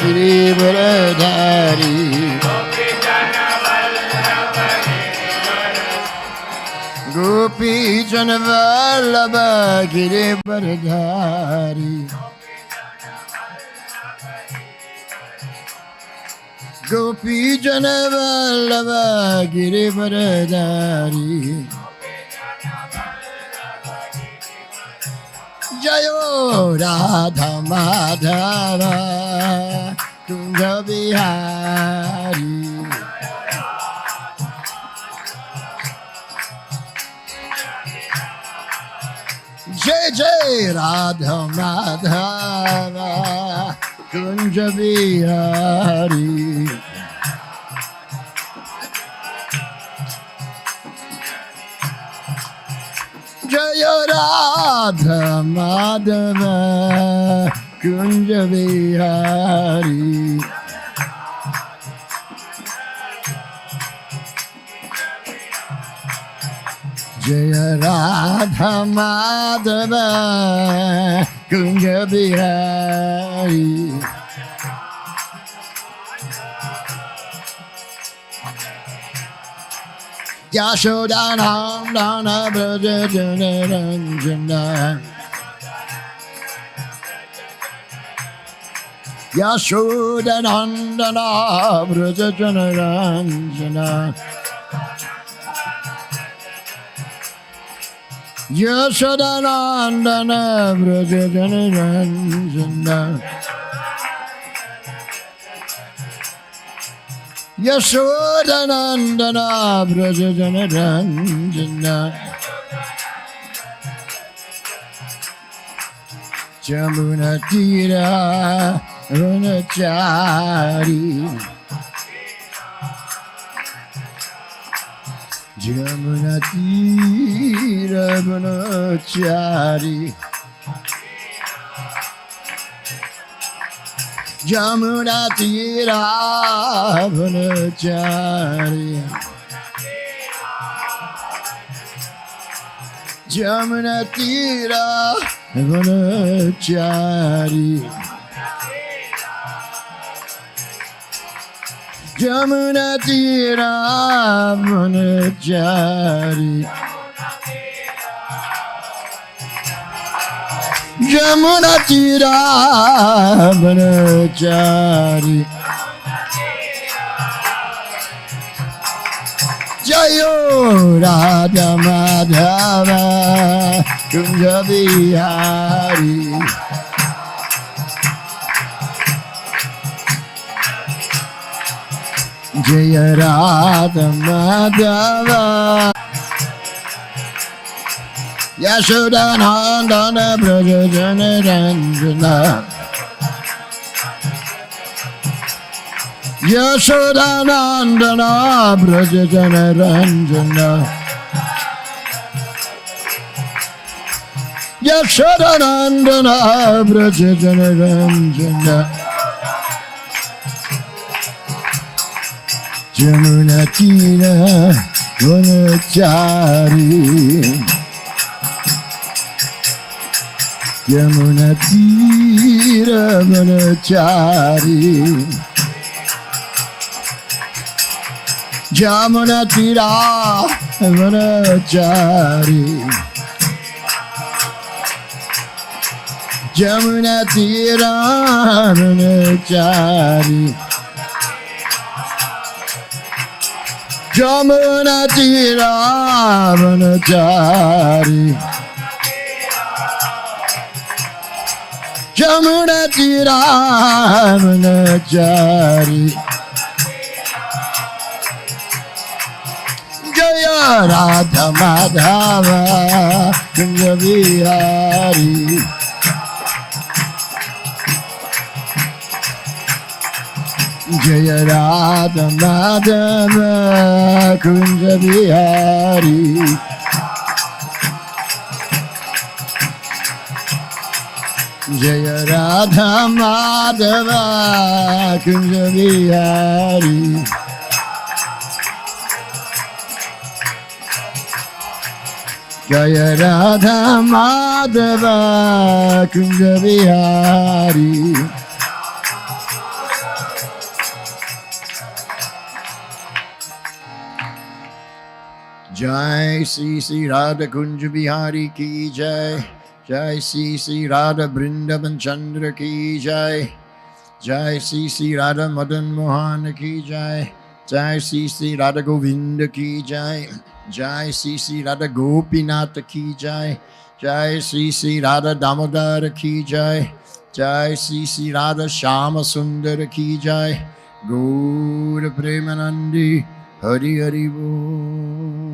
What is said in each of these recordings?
Girivaradhari. Gopi Jana Vallabha Girivaradhari. Gopi Jana Vallabha Girivaradhari. Jayo Radha Madhava Kunja Bihari. Jai Jai Radha Madhava Kunja Bihari. Jaya Radha Madhava Kunja Bihari. Jaya Radha Madhava Kunja Bihari. Yashodanandana Braja Jana Ranjana. Yashodanandana Braja Jana Ranjana. Yashodanandana Braja Jana Ranjana. Yashodanandana Braja Jana Ranjana. Jamuna Tira Runachari. Jamuna Tira Runachari. Jamuna Tira Runachari. Jamuna Tira Runachari. Jamuna Tira Runachari. Jamuna Tira Runachari. Jayo Radha Madhava Kunja Bihari. Jaya Radha Madhava Yashodanandana Braja Jana Ranjana. Yashodanandana Braja Jana Ranjana. Yashodanandana Braja Jana Ranjana. Jamuna Tira Runachari. Jamuna Tira Runachari. Jamuna Tira Runachari. Jamuna Tira Runachari. Jamuna Tira Runachari. Jamuna Tira Runachari. Jaya Radha Madhava Kunja Bihari. Jaya Radha Madhava Kunja Bihari. Jaya Radha Madhava Kunja Bihari. Jaya Radha Madhava Kunja Bihari. Jai Sri Sri Radha Kunj Bihari ki jai. Jai Sri Sri Radha Vrindavan Chandra ki jai. Jai Sri Sri Radha Madan Mohan ki jai. Jai Sri Sri Radha Govinda ki jai. Jai Sri Sri Radha Gopinath ki jai. Jai Sri Sri Radha Damodar ki jai. Jai Sri Sri Radha Shama Sundar ki jai. Gaur Premanandi Hari Hari Bo.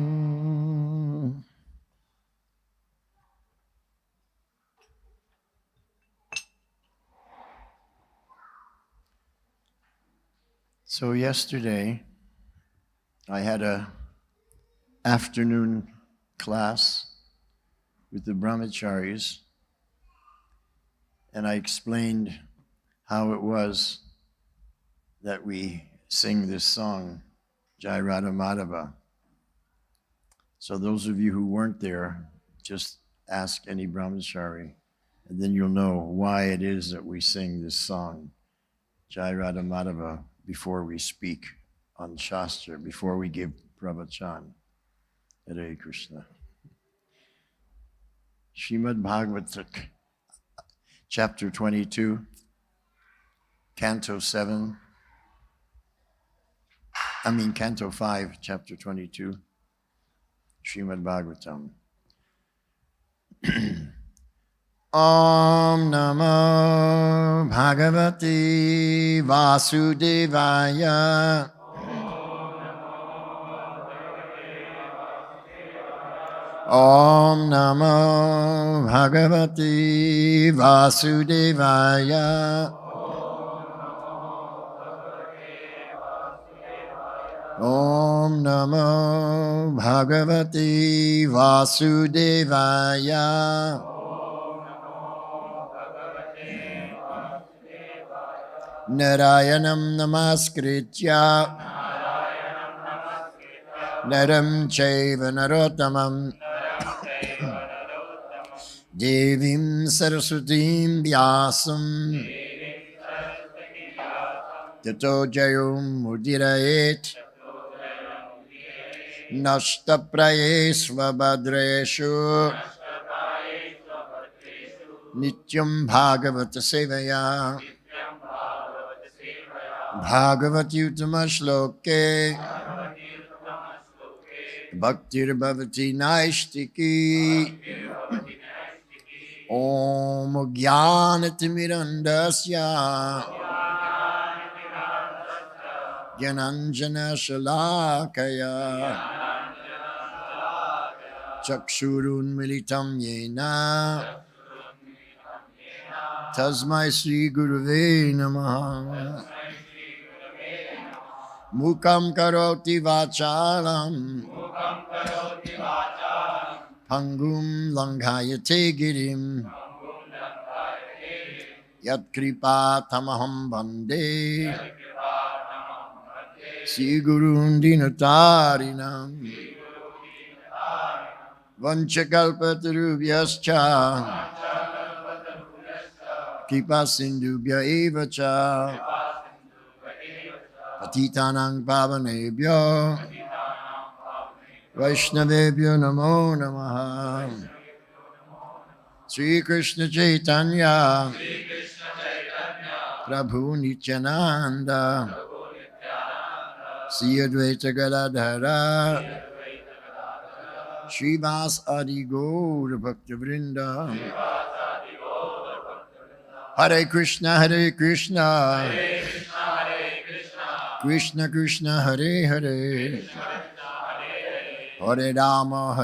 So yesterday I had a afternoon class with the brahmacharis, and I explained how it was that we sing this song, Jai Radha Madhava. So those of you who weren't there, just ask any brahmachari, and then you'll know why it is that we sing this song, Jai Radha Madhava, before we speak on Shastra, before we give pravachan. Hare Krishna. Srimad Bhagavatam, chapter 22, canto 5, chapter 22, Srimad Bhagavatam. Om Namo Bhagavate Vasudevaya. Om Namo Bhagavate Vasudevaya. Om Namo Bhagavate Vasudevaya. Narayanam Namaskritya Naram Chaiva Narottamam Devim Saraswatim Vyasam Tato Jayum Mudirayet Nashtaprayesva Bhadreshu Nityam Bhagavata Sevaya Bhagavati Uttama Shloke Bhaktir Bhavati Naishtiki Om Jnanatimirandasya Jnananjana Shalakaya Chakshurun Militam Yena Tasmai Sri Guruve Namaha Mukam Karoti Vachalam Pangum Langhayate Girim Yat Kripa Tamaham Bande Sri Gurun Dinatarinam Vanchakalpatarubhyascha Kripa Sindhubhya Evacha Patitanang Pavanebhyo Vaishnavebhyo Namo Namaha. Sri Krishna Chaitanya Prabhu Nityananda Sri Advaita Gadadhara Srivas Adi Gaur Bhakta Vrinda. Hare Krishna Krishna Krishna Hare Hare Hare Rama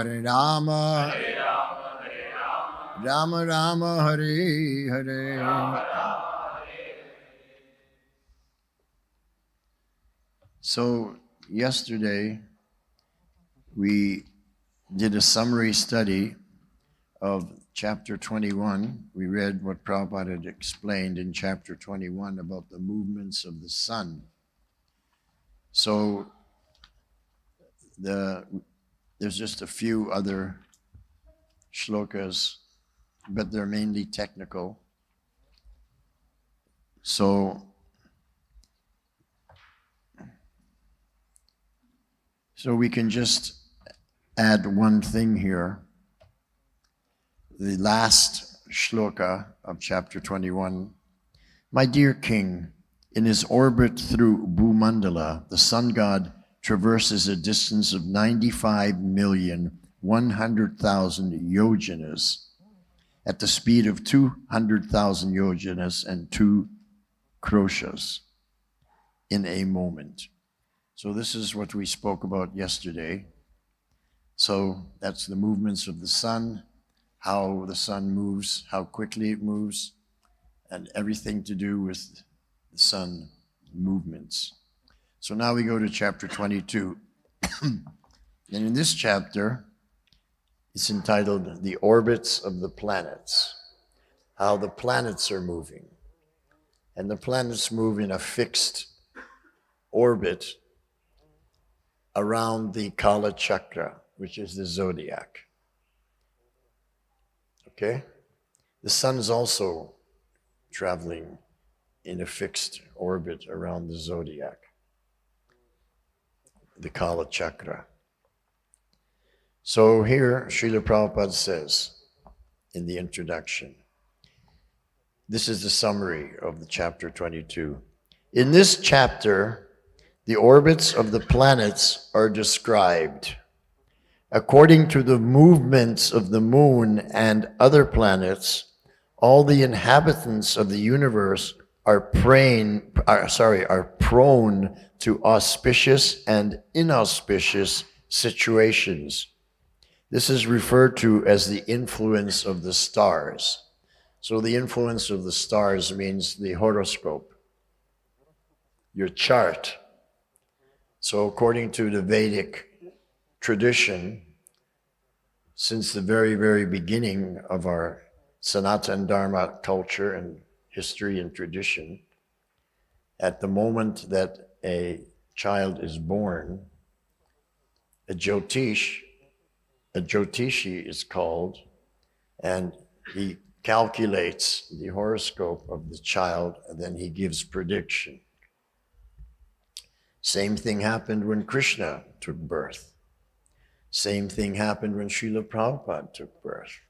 Rama Rama Hare Hare. So yesterday we did a summary study of chapter 21. We read what Prabhupada had explained in chapter 21 about the movements of the sun. So there's just a few other shlokas, but they're mainly technical. So we can just add one thing here. The last shloka of chapter 21. My dear king, in his orbit through Bhumandala, the sun god traverses a distance of 95,100,000 yojanas at the speed of 200,000 yojanas and 2 kroshas in a moment. So this is what we spoke about yesterday. So that's the movements of the sun, how the sun moves, how quickly it moves, and everything to do with the sun movements. So now we go to chapter 22. And in this chapter, it's entitled The Orbits of the Planets, how the planets are moving. And the planets move in a fixed orbit around the Kala Chakra, which is the zodiac. Okay? The sun is also traveling in a fixed orbit around the zodiac, the Kala Chakra. So here, Srila Prabhupada says in the introduction, this is the summary of the chapter 22. In this chapter, the orbits of the planets are described. According to the movements of the moon and other planets, all the inhabitants of the universe are prone to auspicious and inauspicious situations. This is referred to as the influence of the stars. So the influence of the stars means the horoscope, your chart. So according to the Vedic tradition, since the very, very beginning of our Sanatana Dharma culture and history and tradition, at the moment that a child is born, a Jyotishi is called, and he calculates the horoscope of the child, and then he gives prediction. Same thing happened when Krishna took birth. Same thing happened when Srila Prabhupada took birth.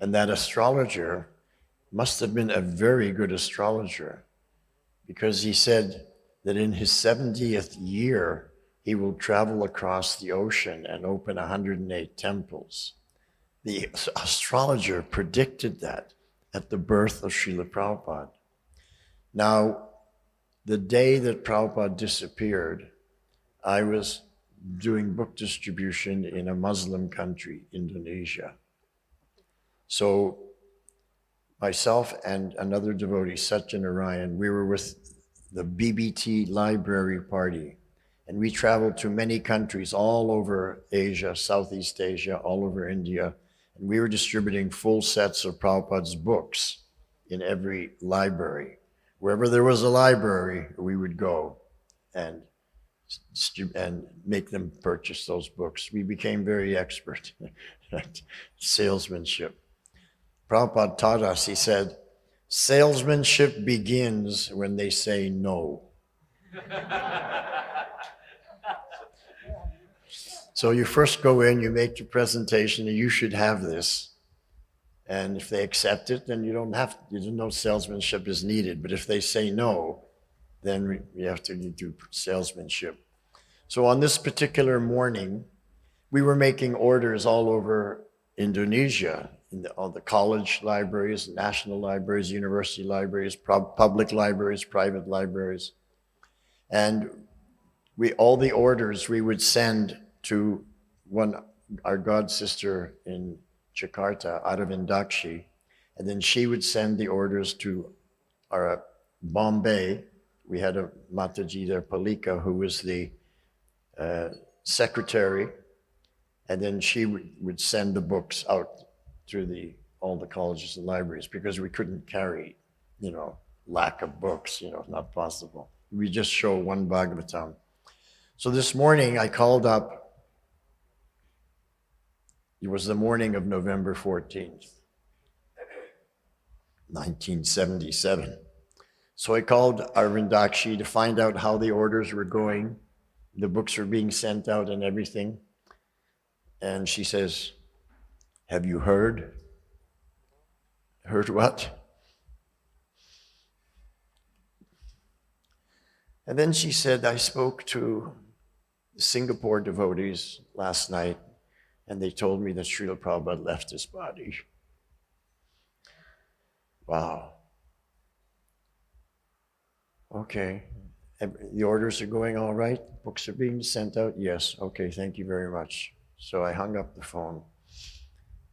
And that astrologer must have been a very good astrologer, because he said that in his 70th year, he will travel across the ocean and open 108 temples. The astrologer predicted that at the birth of Srila Prabhupada. Now, the day that Prabhupada disappeared, I was doing book distribution in a Muslim country, Indonesia. So myself and another devotee, Satyanarayan, we were with the BBT library party. And we traveled to many countries all over Asia, Southeast Asia, all over India. And we were distributing full sets of Prabhupada's books in every library. Wherever there was a library, we would go and make them purchase those books. We became very expert at salesmanship. Prabhupada taught us, he said, salesmanship begins when they say no. So you first go in, you make your presentation, and you should have this. And if they accept it, then no salesmanship is needed. But if they say no, then we have to do salesmanship. So on this particular morning, we were making orders all over Indonesia, in all the college libraries, national libraries, university libraries, public libraries, private libraries. And all the orders we would send to our god sister in Jakarta, out of Indakshi, and then she would send the orders to our Bombay. We had a Mataji there, Palika, who was the secretary, and then she would send the books out through all the colleges and libraries, because we couldn't carry, lack of books, not possible. We just show one Bhagavatam. So this morning I called up. It was the morning of November 14th, 1977. So I called Arvindakshi to find out how the orders were going. The books were being sent out and everything. And she says, have you heard? Heard what? And then she said, I spoke to Singapore devotees last night, and they told me that Srila Prabhupada left his body. Wow. Okay. The orders are going all right? Books are being sent out? Yes. Okay, thank you very much. So I hung up the phone,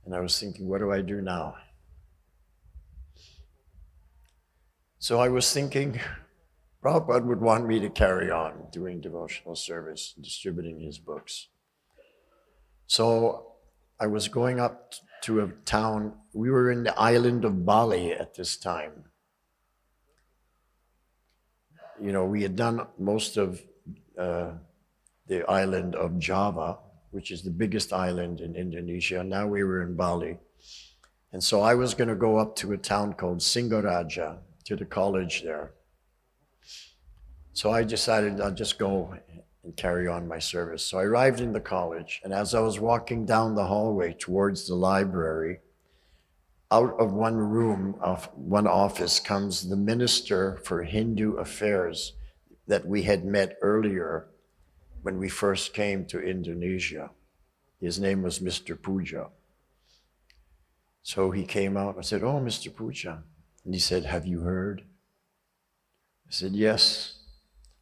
and I was thinking, what do I do now? So I was thinking, Prabhupada would want me to carry on doing devotional service, distributing his books. So I was going up to a town. We were in the island of Bali at this time. You know, we had done most of the island of Java, which is the biggest island in Indonesia. Now we were in Bali. And so I was going to go up to a town called Singaraja, to the college there. So I decided I'll just go and carry on my service. So I arrived in the college, and as I was walking down the hallway towards the library, out of one room, of one office, comes the Minister for Hindu Affairs that we had met earlier when we first came to Indonesia. His name was Mr. Puja. So he came out, and I said, oh, Mr. Puja. And he said, have you heard? I said, yes,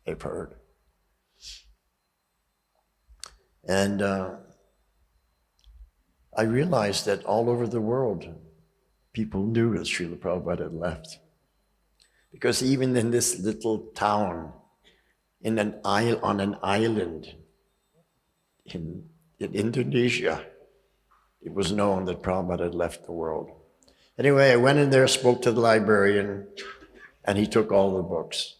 I've heard. And I realized that all over the world, people knew that Srila Prabhupada had left. Because even in this little town, on an island in Indonesia, it was known that Prabhupada had left the world. Anyway, I went in there, spoke to the librarian, and he took all the books.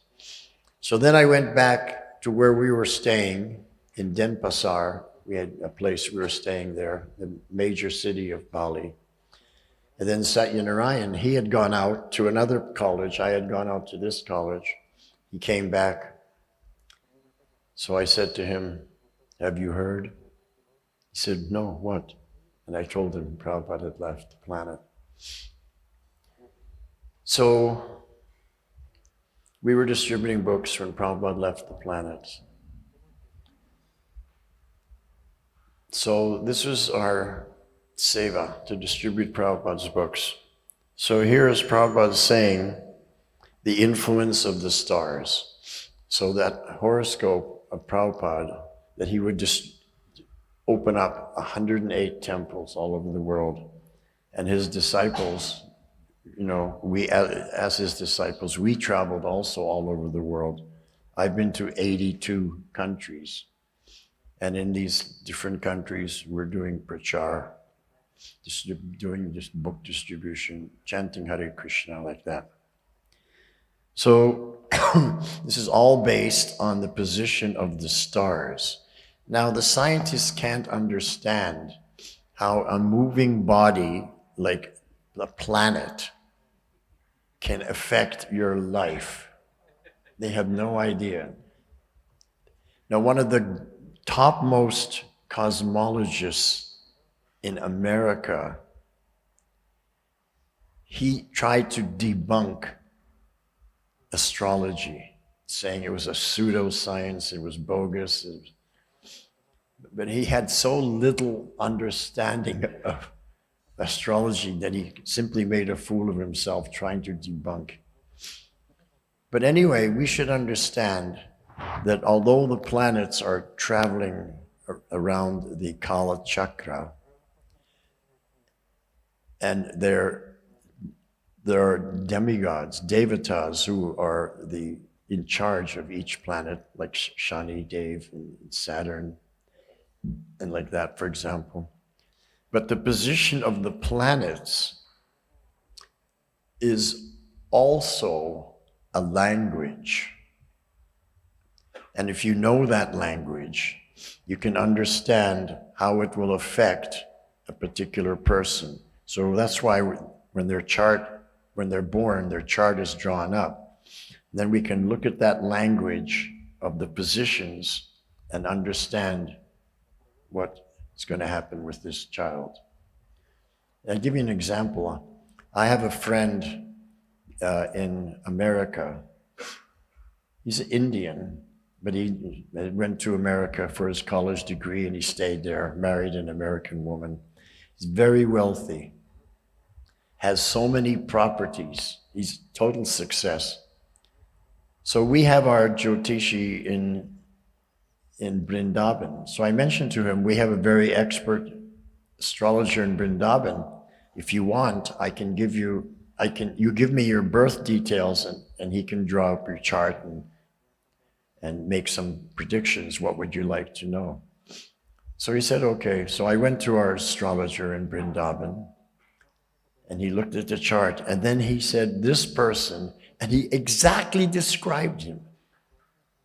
So then I went back to where we were staying in Denpasar. We had a place we were staying there, the major city of Bali. And then Satyanarayan, he had gone out to another college. I had gone out to this college. He came back. So I said to him, have you heard? He said, no, what? And I told him Prabhupada had left the planet. So we were distributing books when Prabhupada left the planet. So this was our seva, to distribute Prabhupada's books. So here is Prabhupada saying the influence of the stars. So that horoscope of Prabhupada, that he would just open up 108 temples all over the world. And his disciples, you know, we as his disciples, we traveled also all over the world. I've been to 82 countries. And in these different countries, we're doing prachar, doing just book distribution, chanting Hare Krishna like that. So this is all based on the position of the stars. Now, the scientists can't understand how a moving body like the planet can affect your life. They have no idea. Now, one of the topmost cosmologists in America, he tried to debunk astrology, saying it was a pseudoscience, it was bogus. But he had so little understanding of astrology that he simply made a fool of himself trying to debunk. But anyway, we should understand that although the planets are traveling around the Kala Chakra, and there are demigods, devatas, who are in charge of each planet, like Shani, Dev, and Saturn, and like that, for example. But the position of the planets is also a language. And if you know that language, you can understand how it will affect a particular person. So that's why when they're born, their chart is drawn up. Then we can look at that language of the positions and understand what is going to happen with this child. I'll give you an example. I have a friend in America. He's an Indian, but he went to America for his college degree and he stayed there, married an American woman. He's very wealthy, has so many properties. He's total success. So we have our Jyotishi in Vrindavan. So I mentioned to him, we have a very expert astrologer in Vrindavan. If you want, you give me your birth details and he can draw up your chart and make some predictions. What would you like to know? So he said, okay. So I went to our astrologer in Vrindavan and he looked at the chart and then he said, this person, and he exactly described him.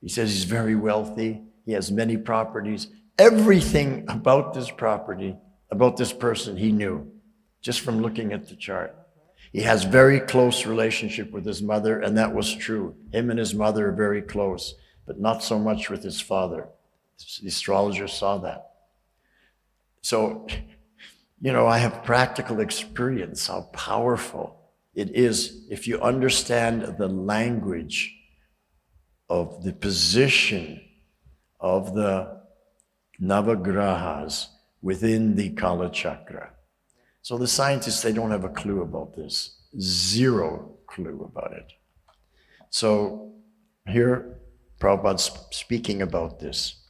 He says he's very wealthy. He has many properties. Everything about this property, about this person, he knew just from looking at the chart. He has very close relationship with his mother, and that was true. Him and his mother are very close, but not so much with his father. The astrologer saw that. So, I have practical experience how powerful it is if you understand the language of the position of the Navagrahas within the Kala Chakra. So the scientists, they don't have a clue about this. Zero clue about it. So here, Prabhupada's speaking about this.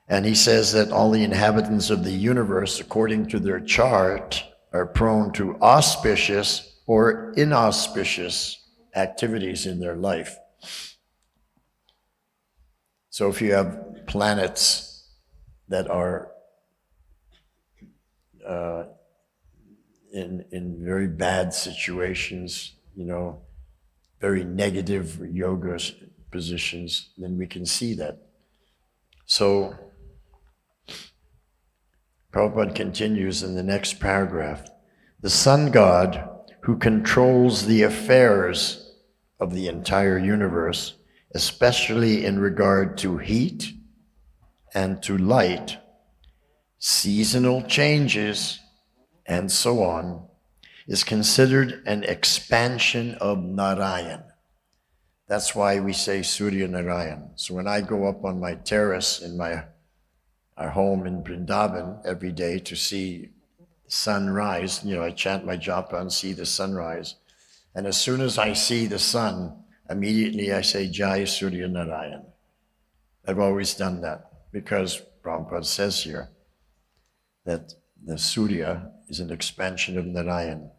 And he says that all the inhabitants of the universe, according to their chart, are prone to auspicious or inauspicious activities in their life. So if you have planets that are in very bad situations, very negative yoga positions, then we can see that. So Prabhupada continues in the next paragraph. The sun god who controls the affairs of the entire universe, especially in regard to heat and to light, seasonal changes, and so on, is considered an expansion of Narayan. That's why we say Surya Narayan. So when I go up on my terrace in our home in Vrindavan every day to see sunrise, I chant my japa and see the sunrise. And as soon as I see the sun, immediately I say Jai Surya Narayan. I've always done that because Prabhupada says here that the Surya is an expansion of Narayan.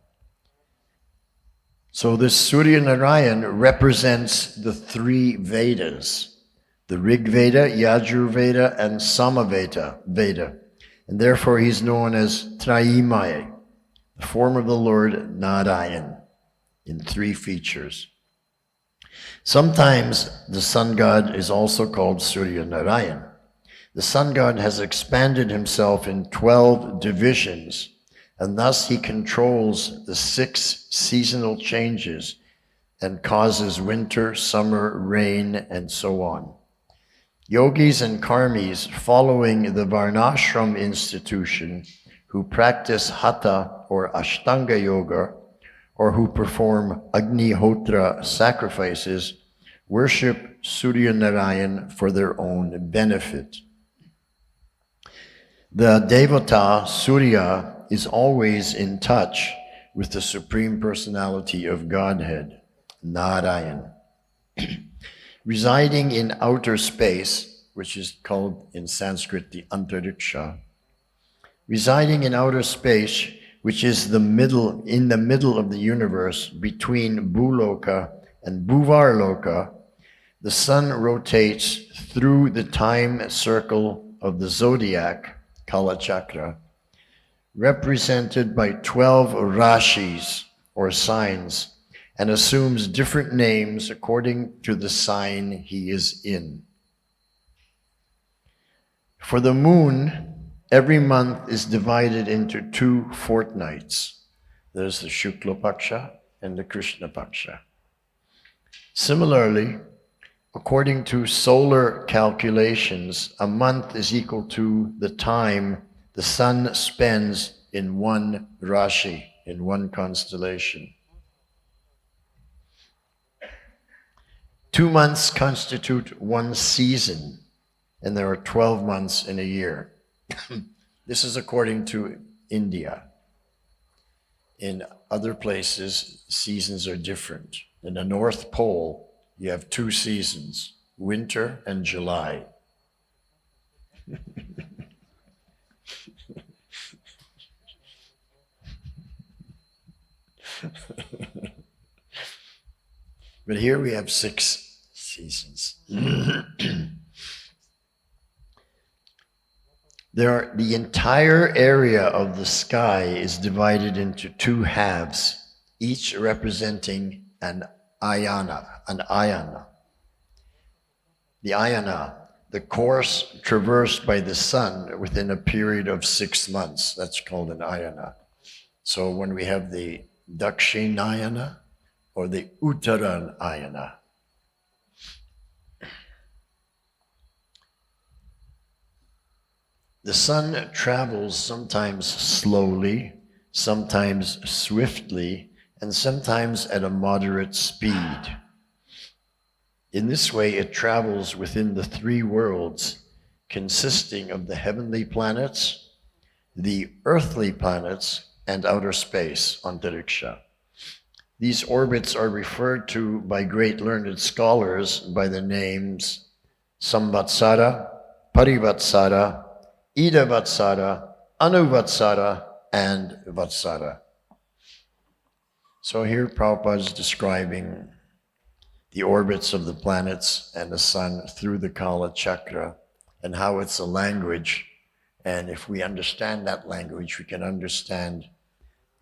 So this Surya Narayan represents the three Vedas, the Rig Veda, Yajur Veda, and Samaveda Veda. And therefore he's known as Trayimaya, the form of the Lord Narayan, in three features. Sometimes the sun god is also called Surya Narayan. The sun god has expanded himself in 12 divisions, and thus he controls the 6 seasonal changes and causes winter, summer, rain, and so on. Yogis and karmis following the Varnashram institution who practice Hatha or Ashtanga Yoga or who perform Agnihotra sacrifices worship Surya Narayan for their own benefit. The Devata Surya is always in touch with the Supreme Personality of Godhead, Narayan. Residing in outer space, which is called in Sanskrit the Antariksha, residing in outer space, which is in the middle of the universe between Bhuloka and Bhuvarloka, the sun rotates through the time circle of the zodiac, Kala Chakra, represented by 12 rashis or signs, and assumes different names according to the sign he is in. For the moon, every month is divided into 2 fortnights. There's the Shukla Paksha and the Krishna Paksha. Similarly, According to solar calculations, a month is equal to the time the sun spends in one Rashi, in one constellation. 2 months constitute one season, and there are 12 months in a year. This is according to India. In other places, seasons are different. In the North Pole, you have 2 seasons, winter and July. But here we have 6 seasons. The entire area of the sky is divided into 2 halves, each representing an ayana. The ayana, the course traversed by the sun within a period of 6 months. That's called an ayana. So when we have the Dakshinayana or the Uttaranayana. The sun travels sometimes slowly, sometimes swiftly, and sometimes at a moderate speed. In this way, it travels within the 3 worlds, consisting of the heavenly planets, the earthly planets, and outer space, Antariksha. These orbits are referred to by great learned scholars by the names Samvatsara, Parivatsara, Idavatsara, Anuvatsara, and Vatsara. So here Prabhupada is describing the orbits of the planets and the sun through the Kala Chakra and how it's a language. And if we understand that language, we can understand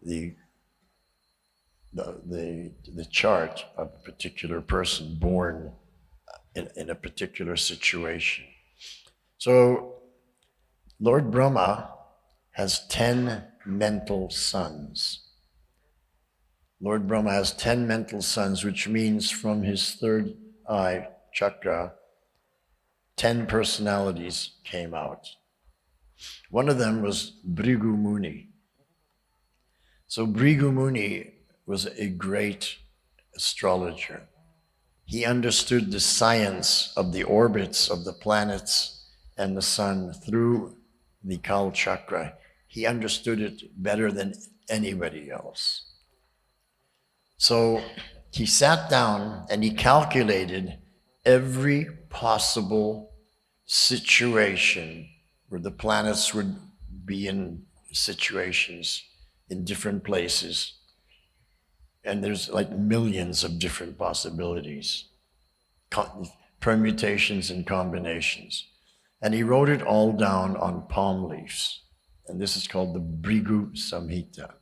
the chart of a particular person born in a particular situation. So Lord Brahma has 10 mental sons. Lord Brahma has 10 mental sons, which means from his third eye chakra, 10 personalities came out. One of them was Bhrigu Muni. So Bhrigu Muni was a great astrologer. He understood the science of the orbits of the planets and the sun through the Kal Chakra. He understood it better than anybody else. So he sat down and he calculated every possible situation where the planets would be in situations in different places. And there's like millions of different possibilities, permutations and combinations. And he wrote it all down on palm leaves. And this is called the Bhrigu Samhita.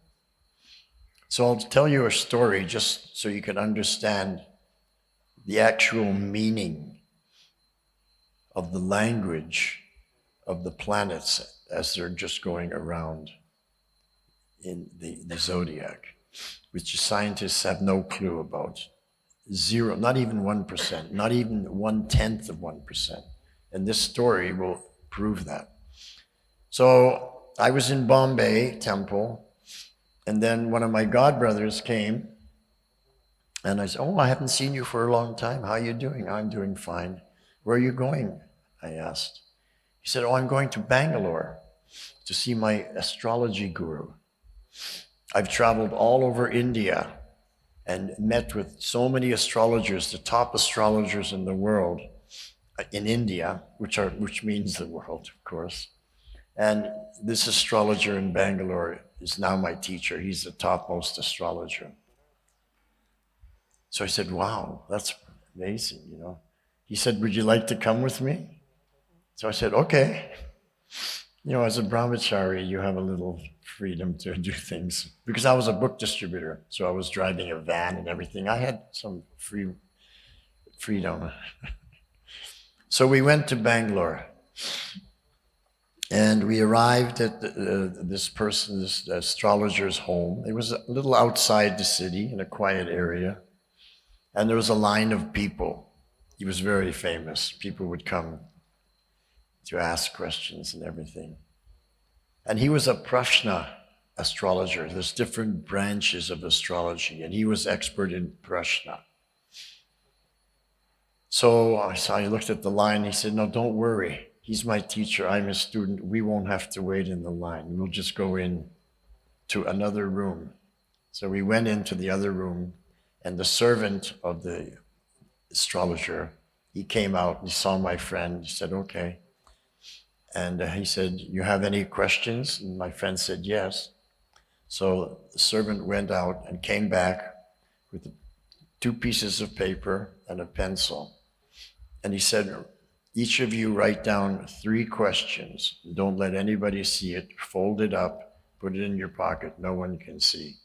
So I'll tell you a story just so you can understand the actual meaning of the language of the planets as they're just going around in the zodiac, which scientists have no clue about. 0, not even 1%, not even 1/10 of 1%. And this story will prove that. So I was in Bombay temple, and then one of my godbrothers came, and I said, "Oh, I haven't seen you for a long time. How are you doing?" "I'm doing fine." "Where are you going?" I asked. He said, "Oh, I'm going to Bangalore to see my astrology guru. I've traveled all over India and met with so many astrologers, the top astrologers in the world, in India, which means the world, of course. And this astrologer in Bangalore is now my teacher. He's the topmost astrologer." So I said, "Wow, that's amazing, you know." He said, "Would you like to come with me?" So I said, "Okay." You know, as a brahmachari, you have a little freedom to do things. Because I was a book distributor, so I was driving a van and everything. I had some freedom. So we went to Bangalore. And we arrived at this astrologer's home. It was a little outside the city in a quiet area. And there was a line of people. He was very famous. People would come to ask questions and everything. And he was a Prashna astrologer. There's different branches of astrology, and he was expert in Prashna. So I looked at the line. He said, no, don't worry. He's my teacher. I'm his student. We won't have to wait in the line. We'll just go in to another room. So we went into the other room, and the servant of the astrologer, he came out and he saw my friend. He said, okay. And he said, you have any questions? And my friend said, yes. So the servant went out and came back with 2 pieces of paper and a pencil. And he said, each of you write down 3 questions. Don't let anybody see it. Fold it up, put it in your pocket. No one can see.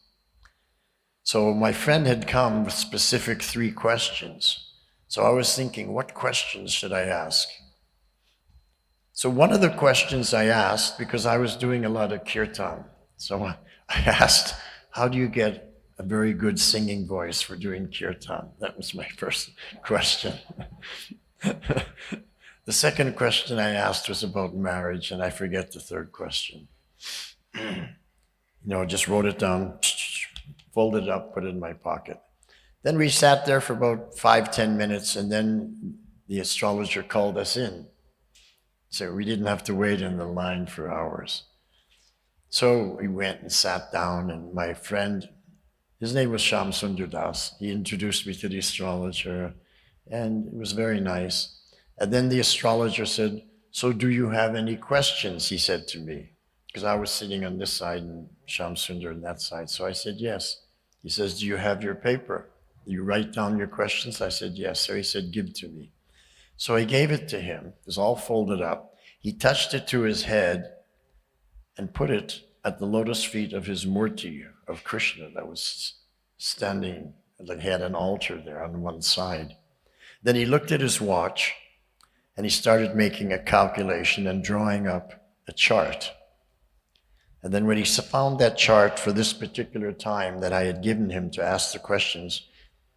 So my friend had come with specific 3 questions. So I was thinking, what questions should I ask? So one of the questions I asked, because I was doing a lot of kirtan, so I asked, how do you get a very good singing voice for doing kirtan? That was my first question. The second question I asked was about marriage, and I forget the third question. Just wrote it down, folded it up, put it in my pocket. Then we sat there for about 5-10 minutes, and then the astrologer called us in. So we didn't have to wait in the line for hours. So we went and sat down, and my friend, his name was Shyam Sundar Das. He introduced me to the astrologer, and it was very nice. And then the astrologer said, so do you have any questions, he said to me, because I was sitting on this side and Shyam Sundar on that side. So I said, yes. He says, do you have your paper? You write down your questions? I said, yes. So he said, give it to me. So I gave it to him. It was all folded up. He touched it to his head and put it at the lotus feet of his murti, of Krishna, that was standing, that had an altar there on one side. Then he looked at his watch, and he started making a calculation and drawing up a chart. And then when he found that chart for this particular time that I had given him to ask the questions,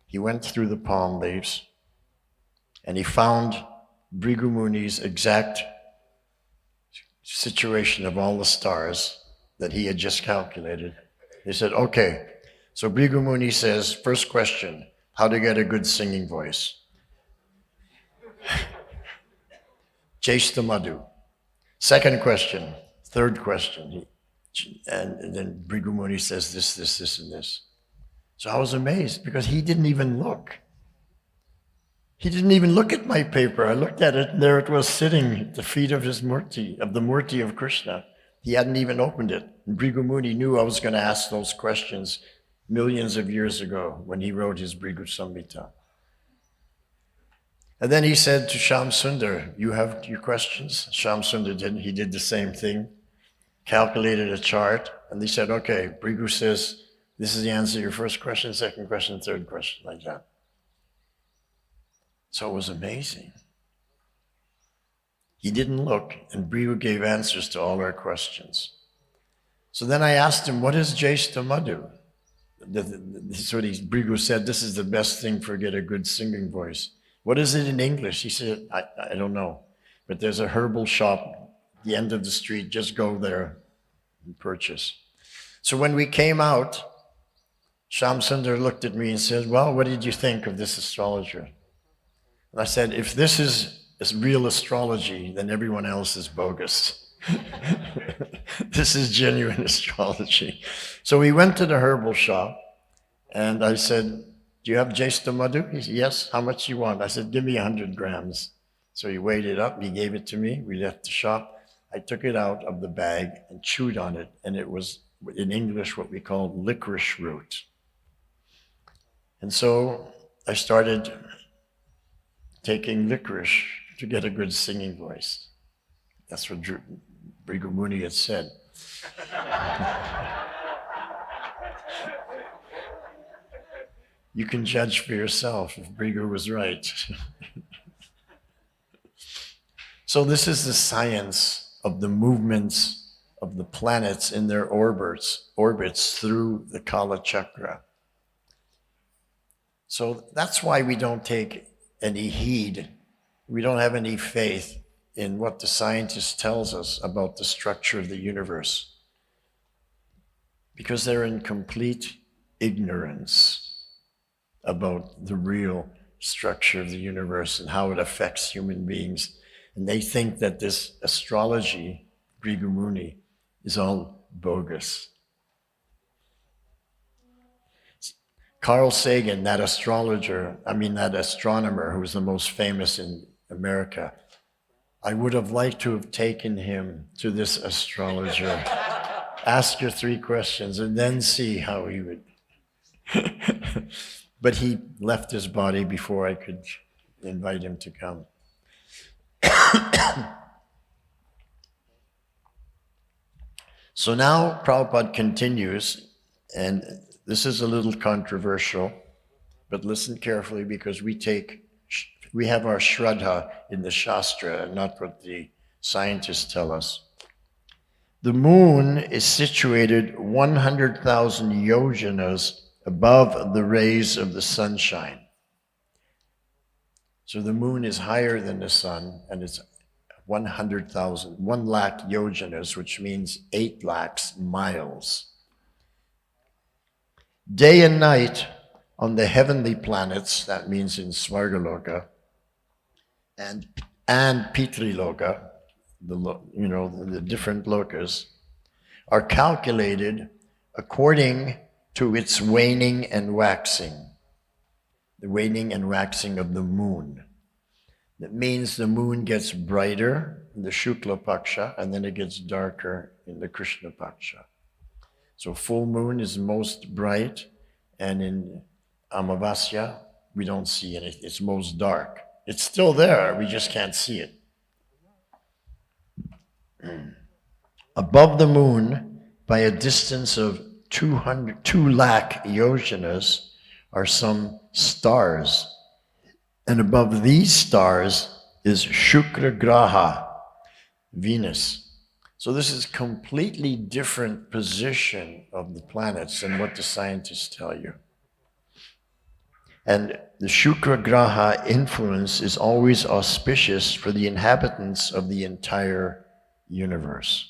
he went through the palm leaves, and he found Bhrigu Muni's exact situation of all the stars that he had just calculated. He said, okay, so Bhrigu Muni says, first question, how to get a good singing voice? Jyeshta Madhu. Second question, third question, and then Bhrigu Muni says this, and this. So I was amazed because he didn't even look. He didn't even look at my paper. I looked at it, and there it was sitting at the feet of his murti, of the murti of Krishna. He hadn't even opened it. And Bhrigu Muni knew I was going to ask those questions millions of years ago when he wrote his Bhrigu Samhita. And then he said to Shyam Sundar, you have your questions? Shyam Sundar didn't. He did the same thing, calculated a chart, and he said, okay, Bhrigu says, this is the answer to your first question, second question, third question, like that. So it was amazing. He didn't look, and Bhrigu gave answers to all our questions. So then I asked him, what is Jyeshta Madhu? This is what Bhrigu said, this is the best thing for get a good singing voice. What is it in English? He said, I don't know, but there's a herbal shop at the end of the street, just go there and purchase. So when we came out, Shyam Sundar looked at me and said, well, what did you think of this astrologer? And I said, if this is real astrology, then everyone else is bogus. This is genuine astrology. So we went to the herbal shop, and I said, do you have Jyeshta Madhu? He said, yes. How much you want? I said, give me 100 grams. So he weighed it up, he gave it to me. We left the shop. I took it out of the bag and chewed on it, and it was, in English, what we call licorice root. And so I started taking licorice to get a good singing voice. That's what Bhrigu Muni had said. You can judge for yourself if Bhrigu was right. So this is the science of the movements of the planets in their orbits through the Kala Chakra. So that's why we don't take any heed. We don't have any faith in what the scientist tells us about the structure of the universe, because they're in complete ignorance about the real structure of the universe and how it affects human beings. And they think that this astrology, Brigumuni, is all bogus. Carl Sagan, that astronomer who was the most famous in America, I would have liked to have taken him to this astrologer, ask your 3 questions, and then see how he would. But he left his body before I could invite him to come. So now Prabhupada continues, and this is a little controversial, but listen carefully, because we have our Shraddha in the Shastra and not what the scientists tell us. The moon is situated 100,000 yojanas above the rays of the sunshine. So the moon is higher than the sun, and it's 100,000, 1 lakh yojanas, which means 8 lakhs miles. Day and night on the heavenly planets, that means in Svargaloka, and Pitriloka, the different lokas, are calculated according to its waning and waxing, the waning and waxing of the moon. That means the moon gets brighter in the Shukla Paksha, and then it gets darker in the Krishna Paksha. So full moon is most bright, and in Amavasya, we don't see anything. It's most dark. It's still there, we just can't see it. Above the moon, by a distance of 2 lakh yojanas, are some stars. And above these stars is Shukra Graha, Venus. So this is completely different position of the planets than what the scientists tell you. And the Shukra Graha influence is always auspicious for the inhabitants of the entire universe.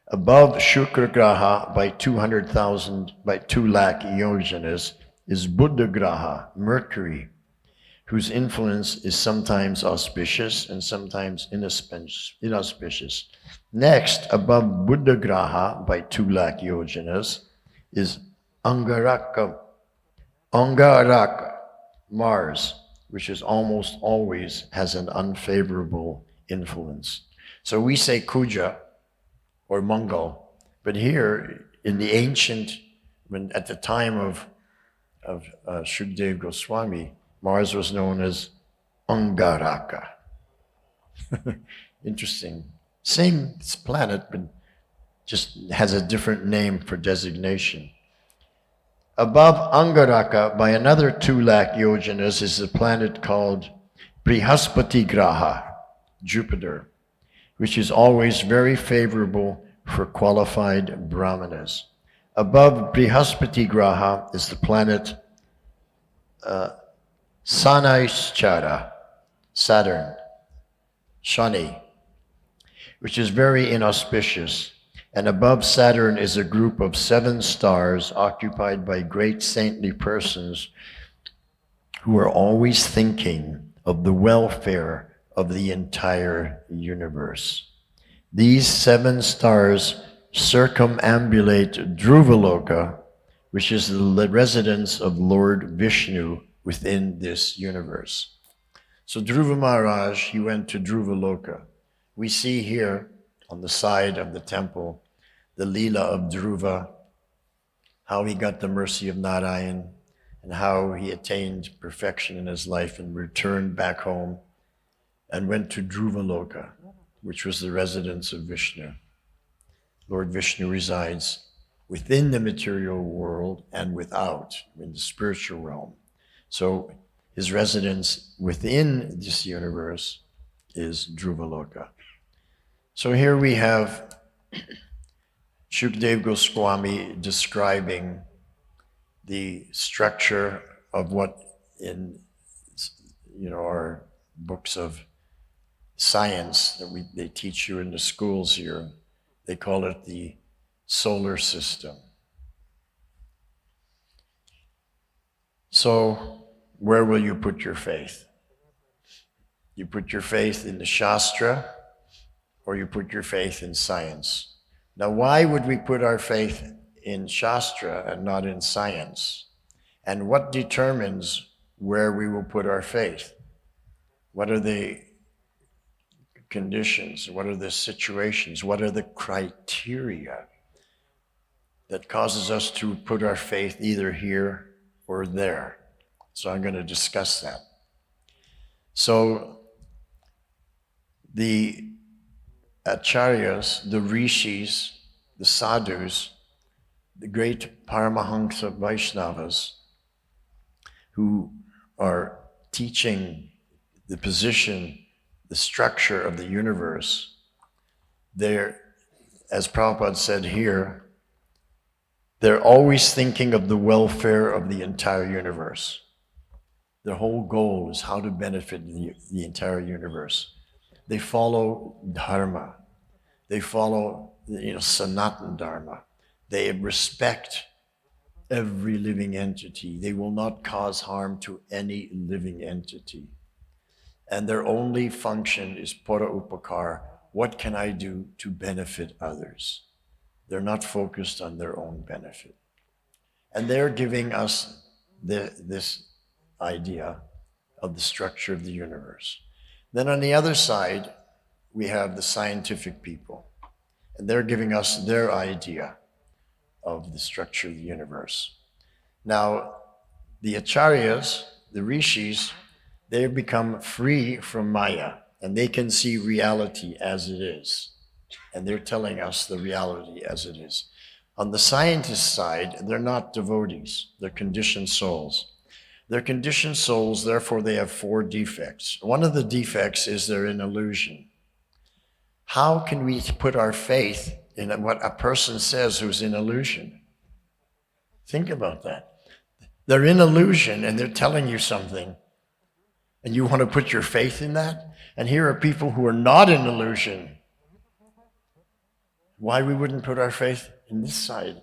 Above Shukra Graha by 200,000, by 2 lakh yojanas, is Buddha Graha, Mercury, whose influence is sometimes auspicious and sometimes inauspicious. Next, above Buddha Graha by 2 lakh yojanas, is Angaraka, Mars, which is almost always has an unfavorable influence. So we say Kuja or Mangal, but here in the ancient, at the time of Shukdev Goswami, Mars was known as Angaraka. Interesting. Same planet, but just has a different name for designation. Above Angaraka, by another 2 lakh yojanas, is a planet called Brihaspati Graha, Jupiter, which is always very favorable for qualified brahmanas. Above Brihaspati Graha is the planet Sanaishchara, Saturn, Shani, which is very inauspicious. And above Saturn is a group of 7 stars occupied by great saintly persons who are always thinking of the welfare of the entire universe. These 7 stars circumambulate Dhruvaloka, which is the residence of Lord Vishnu within this universe. So Dhruva Maharaj, he went to Dhruvaloka. We see here on the side of the temple the Leela of Dhruva, how he got the mercy of Narayan, and how he attained perfection in his life and returned back home and went to Dhruvaloka, which was the residence of Vishnu. Lord Vishnu resides within the material world and without, in the spiritual realm. So his residence within this universe is Dhruvaloka. So here we have Shukdev Goswami describing the structure of what in our books of science that they teach you in the schools here. They call it the solar system. So, where will you put your faith? You put your faith in the Shastra, or you put your faith in science. Now, why would we put our faith in Shastra and not in science? And what determines where we will put our faith? What are the conditions? What are the situations? What are the criteria that causes us to put our faith either here or there? So I'm going to discuss that. So the acharyas, the rishis, the sadhus, the great Paramahansa Vaishnavas who are teaching the position, the structure of the universe, they're, as Prabhupada said here, they're always thinking of the welfare of the entire universe. Their whole goal is how to benefit the entire universe. They follow dharma. They follow, Sanatana Dharma. They respect every living entity. They will not cause harm to any living entity. And their only function is para upakar. What can I do to benefit others? They're not focused on their own benefit. And they're giving us this idea of the structure of the universe. Then on the other side, we have the scientific people. And they're giving us their idea of the structure of the universe. Now, the acharyas, the rishis, they become free from Maya, and they can see reality as it is. And they're telling us the reality as it is. On the scientist side, they're not devotees. They're conditioned souls. They're conditioned souls, therefore they have 4 defects. One of the defects is they're in illusion. How can we put our faith in what a person says who's in illusion? Think about that. They're in illusion and they're telling you something. And you want to put your faith in that? And here are people who are not in illusion. Why we wouldn't put our faith in this side?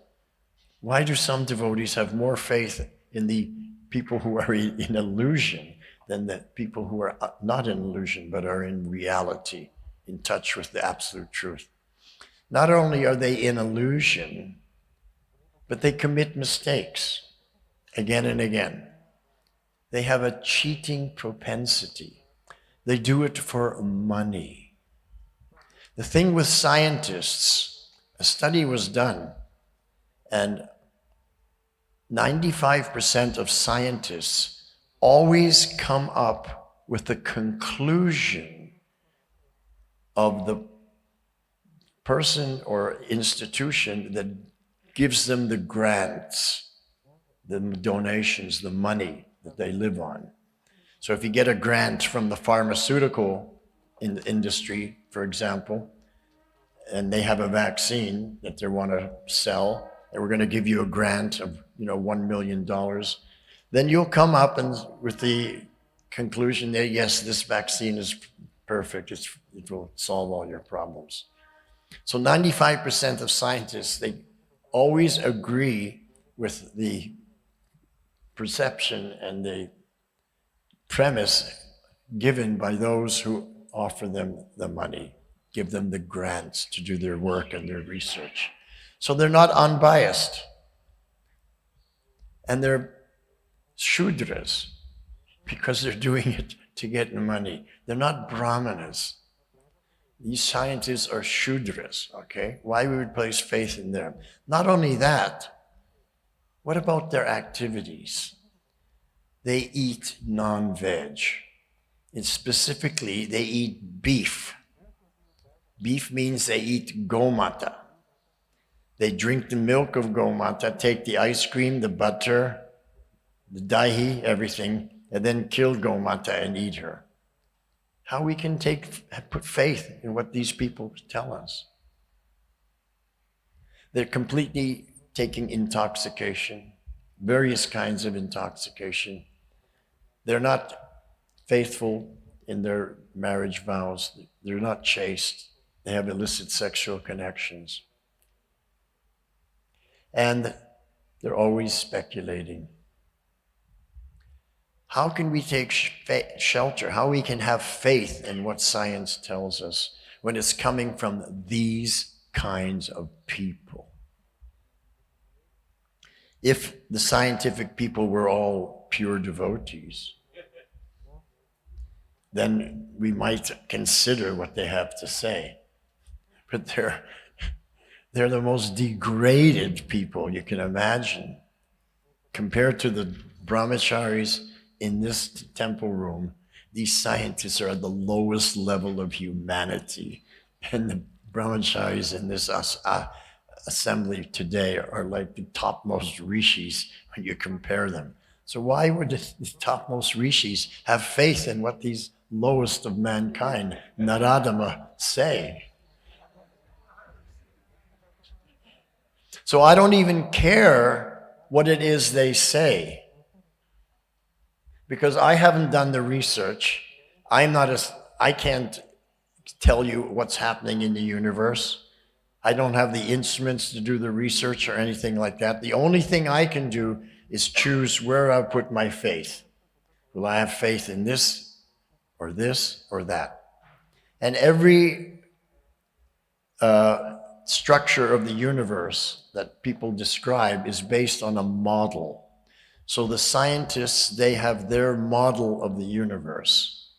Why do some devotees have more faith in the people who are in illusion than the people who are not in illusion but are in reality, in touch with the absolute truth? Not only are they in illusion, but they commit mistakes again and again. They have a cheating propensity. They do it for money. The thing with scientists, a study was done, and 95% of scientists always come up with the conclusion of the person or institution that gives them the grants, the donations, the money that they live on. So if you get a grant from the pharmaceutical industry, for example, and they have a vaccine that they want to sell, and we're going to give you a grant of $1 million, then you'll come up and with the conclusion that yes, this vaccine is perfect, it will solve all your problems. So 95% of scientists, they always agree with the perception and the premise given by those who offer them the money, give them the grants to do their work and their research. So they're not unbiased. And they're Shudras because they're doing it to get money. They're not Brahmanas. These scientists are Shudras, okay? Why we would place faith in them? Not only that, what about their activities? They eat non-veg. And specifically, they eat beef. Beef means they eat gomata. They drink the milk of gomata, take the ice cream, the butter, the dahi, everything, and then kill gomata and eat her. How we can put faith in what these people tell us? They're completely taking intoxication, various kinds of intoxication. They're not faithful in their marriage vows. They're not chaste. They have illicit sexual connections. And they're always speculating. How can we take shelter? How we can have faith in what science tells us when it's coming from these kinds of people? If the scientific people were all pure devotees, then we might consider what they have to say. But they're the most degraded people you can imagine. Compared to the brahmacharis in this temple room, these scientists are at the lowest level of humanity. And the brahmacharis in this assembly today are like the topmost rishis when you compare them. So why would the topmost rishis have faith in what these lowest of mankind, Naradama, say? So I don't even care what it is they say, because I haven't done the research. I can't tell you what's happening in the universe. I don't have the instruments to do the research or anything like that. The only thing I can do is choose where I put my faith. Will I have faith in this or that? And every structure of the universe that people describe is based on a model. So the scientists, they have their model of the universe.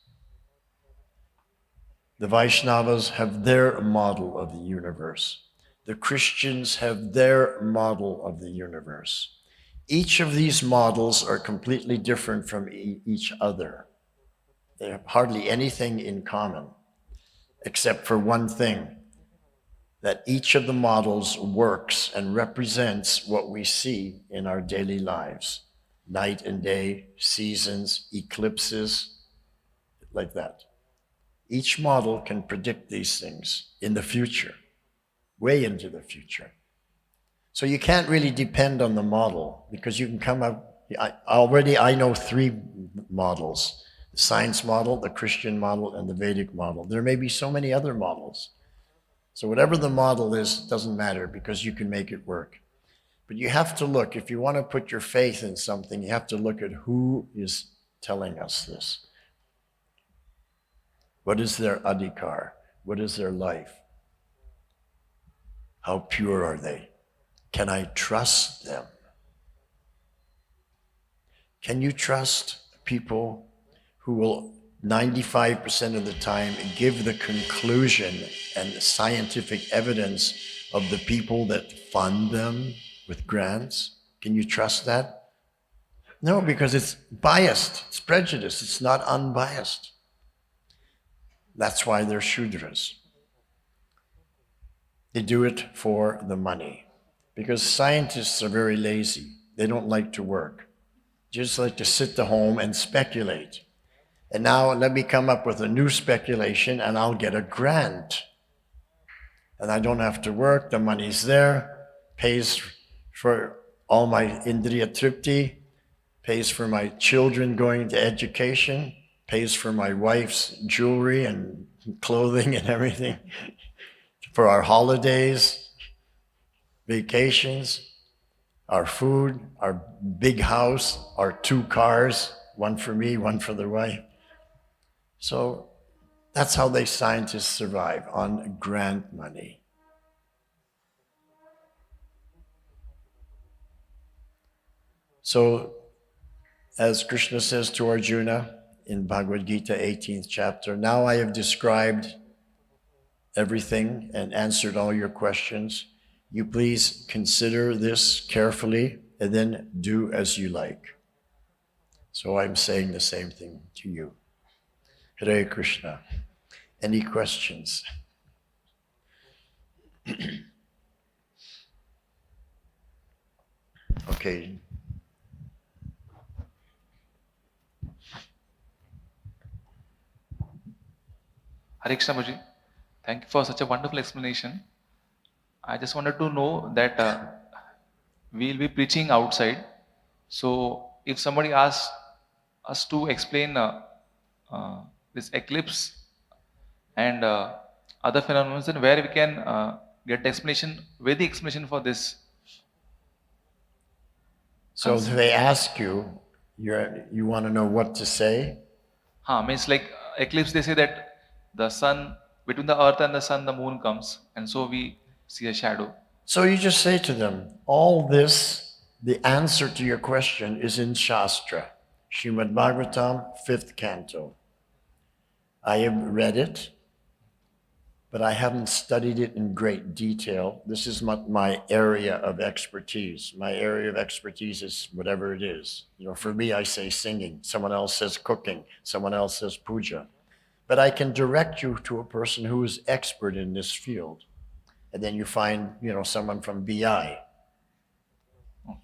The Vaishnavas have their model of the universe. The Christians have their model of the universe. Each of these models are completely different from each other. They have hardly anything in common, except for one thing, that each of the models works and represents what we see in our daily lives. Night and day, seasons, eclipses, like that. Each model can predict these things in the future, way into the future. So you can't really depend on the model, because you can come up, I know 3 models: the science model, the Christian model, and the Vedic model. There may be so many other models. So whatever the model is, doesn't matter, because you can make it work. But you have to look, if you want to put your faith in something, you have to look at who is telling us this. What is their adhikar? What is their life? How pure are they? Can I trust them? Can you trust people who will 95% of the time give the conclusion and the scientific evidence of the people that fund them with grants? Can you trust that? No, because it's biased, it's prejudiced, it's not unbiased. That's why they're Shudras. They do it for the money. Because scientists are very lazy. They don't like to work. They just like to sit at home and speculate. And now let me come up with a new speculation and I'll get a grant. And I don't have to work, the money's there, pays for all my indriya tripti, pays for my children going to education, pays for my wife's jewelry and clothing and everything, for our holidays, vacations, our food, our big house, our 2 cars, one for me, one for the wife. So that's how they scientists survive, on grant money. So, as Krishna says to Arjuna in Bhagavad Gita, 18th chapter, now I have described everything and answered all your questions. You please consider this carefully and then do as you like. So I'm saying the same thing to you. Hare Krishna. Any questions? Okay. Hare Krishna Prabhuji, thank you for such a wonderful explanation. I just wanted to know that we'll be preaching outside. So if somebody asks us to explain this eclipse and other phenomena, and where we can get the explanation, Vedic explanation for this. So if they ask you, you want to know what to say? Means like eclipse, they say that the sun, between the earth and the sun, the moon comes, and so we see a shadow. So you just say to them, all this, the answer to your question is in Shastra, Srimad Bhagavatam, 5th canto. I have read it, but I haven't studied it in great detail. This is my area of expertise. My area of expertise is whatever it is. For me, I say singing. Someone else says cooking. Someone else says puja. But I can direct you to a person who is expert in this field. And then you find, someone from BI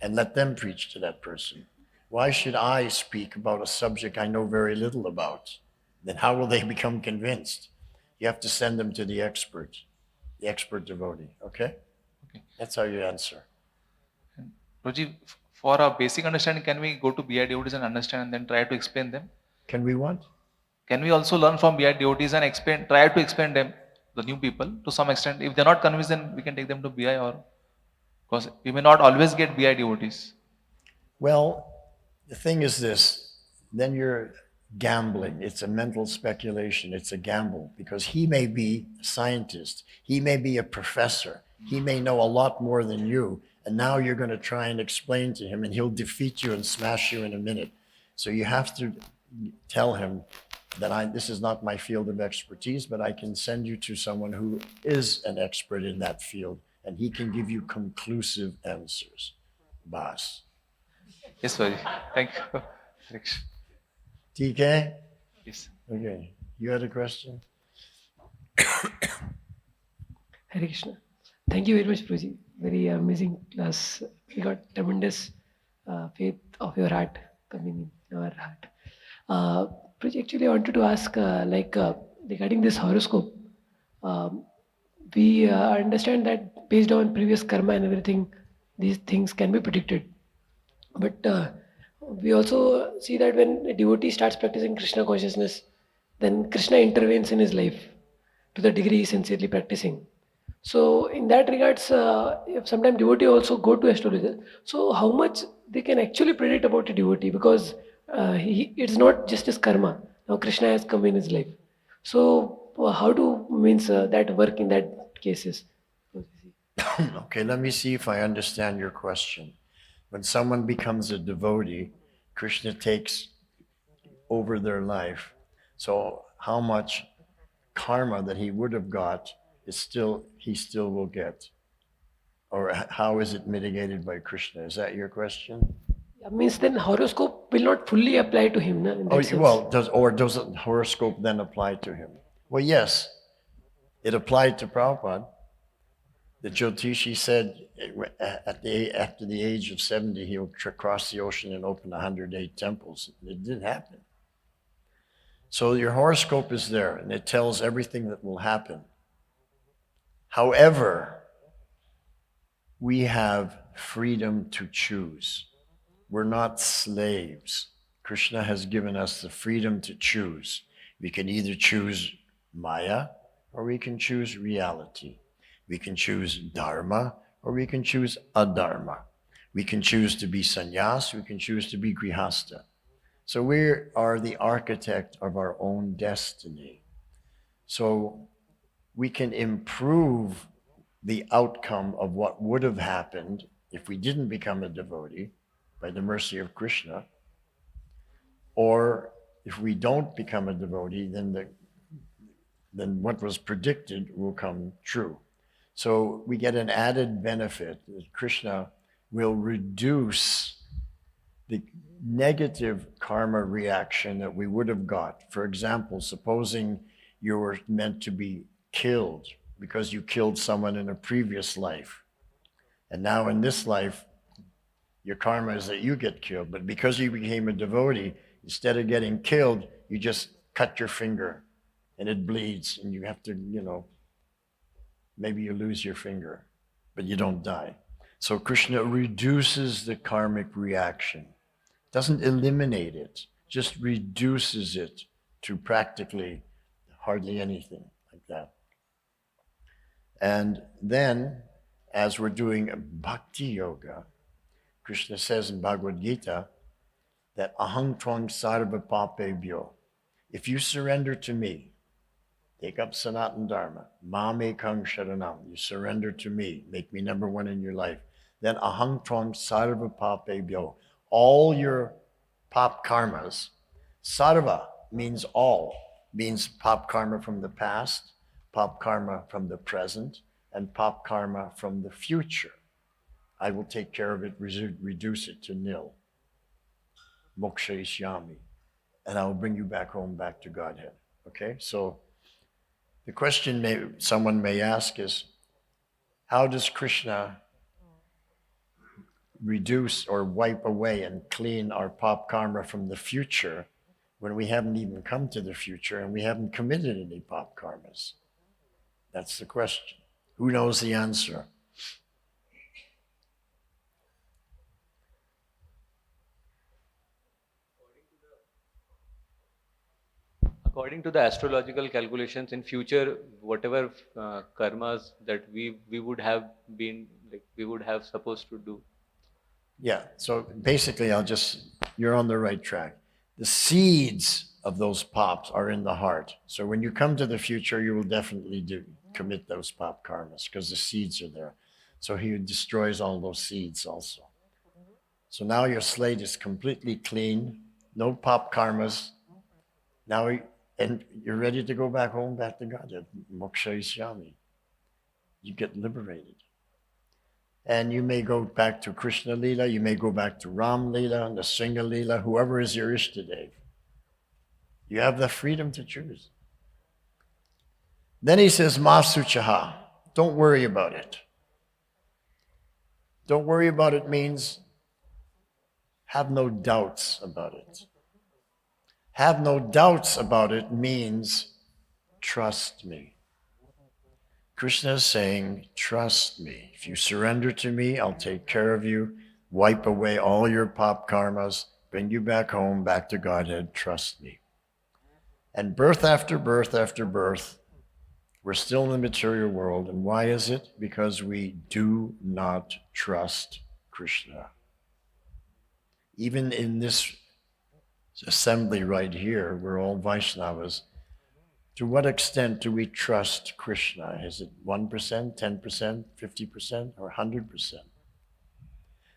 and let them preach to that person. Why should I speak about a subject I know very little about? Then how will they become convinced? You have to send them to the expert devotee, okay? That's how you answer. Prabhuji, for a basic understanding, can we go to BI devotees and understand and then try to explain them? Can we what? Can we also learn from BI devotees and try to explain them, the new people, to some extent? If they're not convinced, then we can take them to BI, or because we may not always get BI devotees. Well, the thing is this, then you're gambling. It's a mental speculation. It's a gamble because he may be a scientist. He may be a professor. He may know a lot more than you. And now you're going to try and explain to him and he'll defeat you and smash you in a minute. So you have to tell him that this is not my field of expertise, but I can send you to someone who is an expert in that field and he can give you conclusive answers. Bas. Yes, sorry. Thank you. TK? Yes. Okay. You had a question? Hare Krishna. Thank you very much, Prabhuji. Very amazing class. We got tremendous faith of your heart coming in our heart. Prabhuji, actually, I wanted to ask, regarding this horoscope. We understand that based on previous karma and everything, these things can be predicted. But we also see that when a devotee starts practicing Krishna consciousness, then Krishna intervenes in his life to the degree he is sincerely practicing. So in that regards, if sometimes devotee also go to astrologer, so how much they can actually predict about a devotee, because it's not just his karma. Now Krishna has come in his life. So how do that work in that cases? Okay, let me see if I understand your question. When someone becomes a devotee, Krishna takes over their life. So how much karma that he would have got he still will get? Or how is it mitigated by Krishna? Is that your question? Yeah, means then horoscope will not fully apply to him, na, in that sense. Well, does the horoscope then apply to him? Well, yes, it applied to Prabhupada. The Jyotishi said after the age of 70, he'll cross the ocean and open 108 temples. It didn't happen. So your horoscope is there, and it tells everything that will happen. However, we have freedom to choose. We're not slaves. Krishna has given us the freedom to choose. We can either choose Maya or we can choose reality. We can choose dharma or we can choose adharma. We can choose to be sannyas, we can choose to be grihasta. So we are the architect of our own destiny. So we can improve the outcome of what would have happened if we didn't become a devotee by the mercy of Krishna. Or if we don't become a devotee, then what was predicted will come true. So we get an added benefit that Krishna will reduce the negative karma reaction that we would have got. For example, supposing you were meant to be killed because you killed someone in a previous life. And now in this life, your karma is that you get killed. But because you became a devotee, instead of getting killed, you just cut your finger and it bleeds and you have to, maybe you lose your finger, but you don't die. So Krishna reduces the karmic reaction. Doesn't eliminate it, just reduces it to practically hardly anything like that. And then, as we're doing bhakti yoga, Krishna says in Bhagavad Gita that aham tvang sarva papebhyo. If you surrender to me, take up Sanatana Dharma, mamekang sharanam, you surrender to me, make me number one in your life, then aham tvang sarva papebhyo, all your pap karmas, sarva means all, means pap karma from the past, pap karma from the present, and pap karma from the future. I will take care of it, reduce it to nil. Moksha ishyami. And I will bring you back home, back to Godhead. Okay? So the question someone may ask is, how does Krishna reduce or wipe away and clean our pap karma from the future when we haven't even come to the future and we haven't committed any pap karmas? That's the question. Who knows the answer? According to the astrological calculations, in future, whatever karmas that we would have been, like we would have supposed to do. Yeah, so basically you're on the right track. The seeds of those pops are in the heart. So when you come to the future, you will definitely commit those pop karmas because the seeds are there. So he destroys all those seeds also. So now your slate is completely clean, no pop karmas. Now and you're ready to go back home, back to God. Moksha ishyami. You get liberated. And you may go back to Krishna Lila, you may go back to Ram Lila, Nrsimha Lila, whoever is your Ishtadev. You have the freedom to choose. Then he says, Masuchaha, don't worry about it. Don't worry about it means have no doubts about it. Have no doubts about it means trust me. Krishna is saying, trust me. If you surrender to me, I'll take care of you, wipe away all your pop karmas, bring you back home, back to Godhead, trust me. And birth after birth after birth, we're still in the material world. And why is it? Because we do not trust Krishna. Even in this assembly right here, we're all Vaishnavas. To what extent do we trust Krishna? Is it 1%, 10%, 50%, or 100%?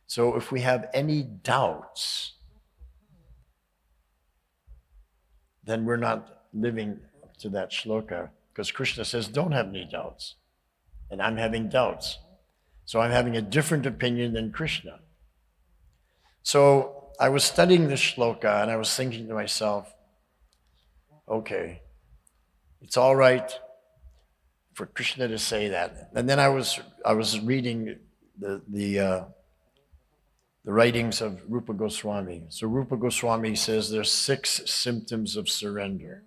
So if we have any doubts, then we're not living up to that shloka, because Krishna says, don't have any doubts. And I'm having doubts. So I'm having a different opinion than Krishna. So I was studying this shloka and I was thinking to myself, okay, it's all right for Krishna to say that. And then I was reading the writings of Rupa Goswami. So Rupa Goswami says there's 6 symptoms of surrender.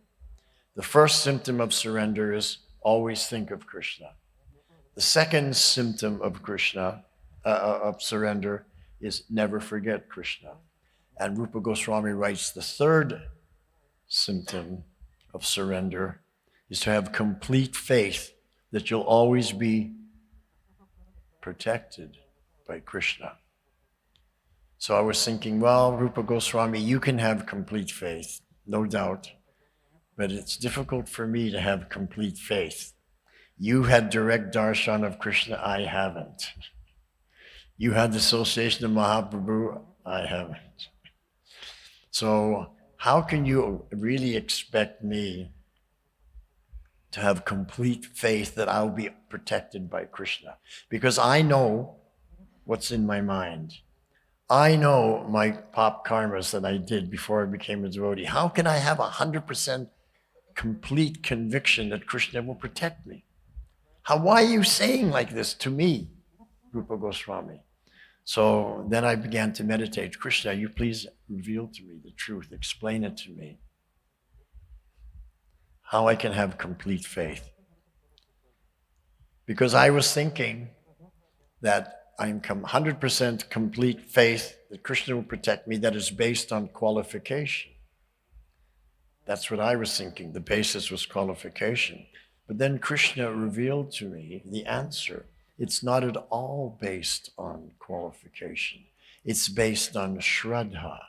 The first symptom of surrender is always think of Krishna. The second symptom of of surrender is never forget Krishna. And Rupa Goswami writes the third symptom of surrender is to have complete faith that you'll always be protected by Krishna. So I was thinking, well, Rupa Goswami, you can have complete faith, no doubt, but it's difficult for me to have complete faith. You had direct darshan of Krishna, I haven't. You had the association of Mahaprabhu, I haven't. So how can you really expect me to have complete faith that I'll be protected by Krishna? Because I know what's in my mind. I know my pop karmas that I did before I became a devotee. How can I have 100% complete conviction that Krishna will protect me? Why are you saying like this to me, Rupa Goswami? So then I began to meditate. Krishna, you please reveal to me the truth. Explain it to me. How I can have complete faith. Because I was thinking that I'm 100% complete faith that Krishna will protect me that is based on qualification. That's what I was thinking. The basis was qualification. But then Krishna revealed to me the answer. It's not at all based on qualification. It's based on Shraddha.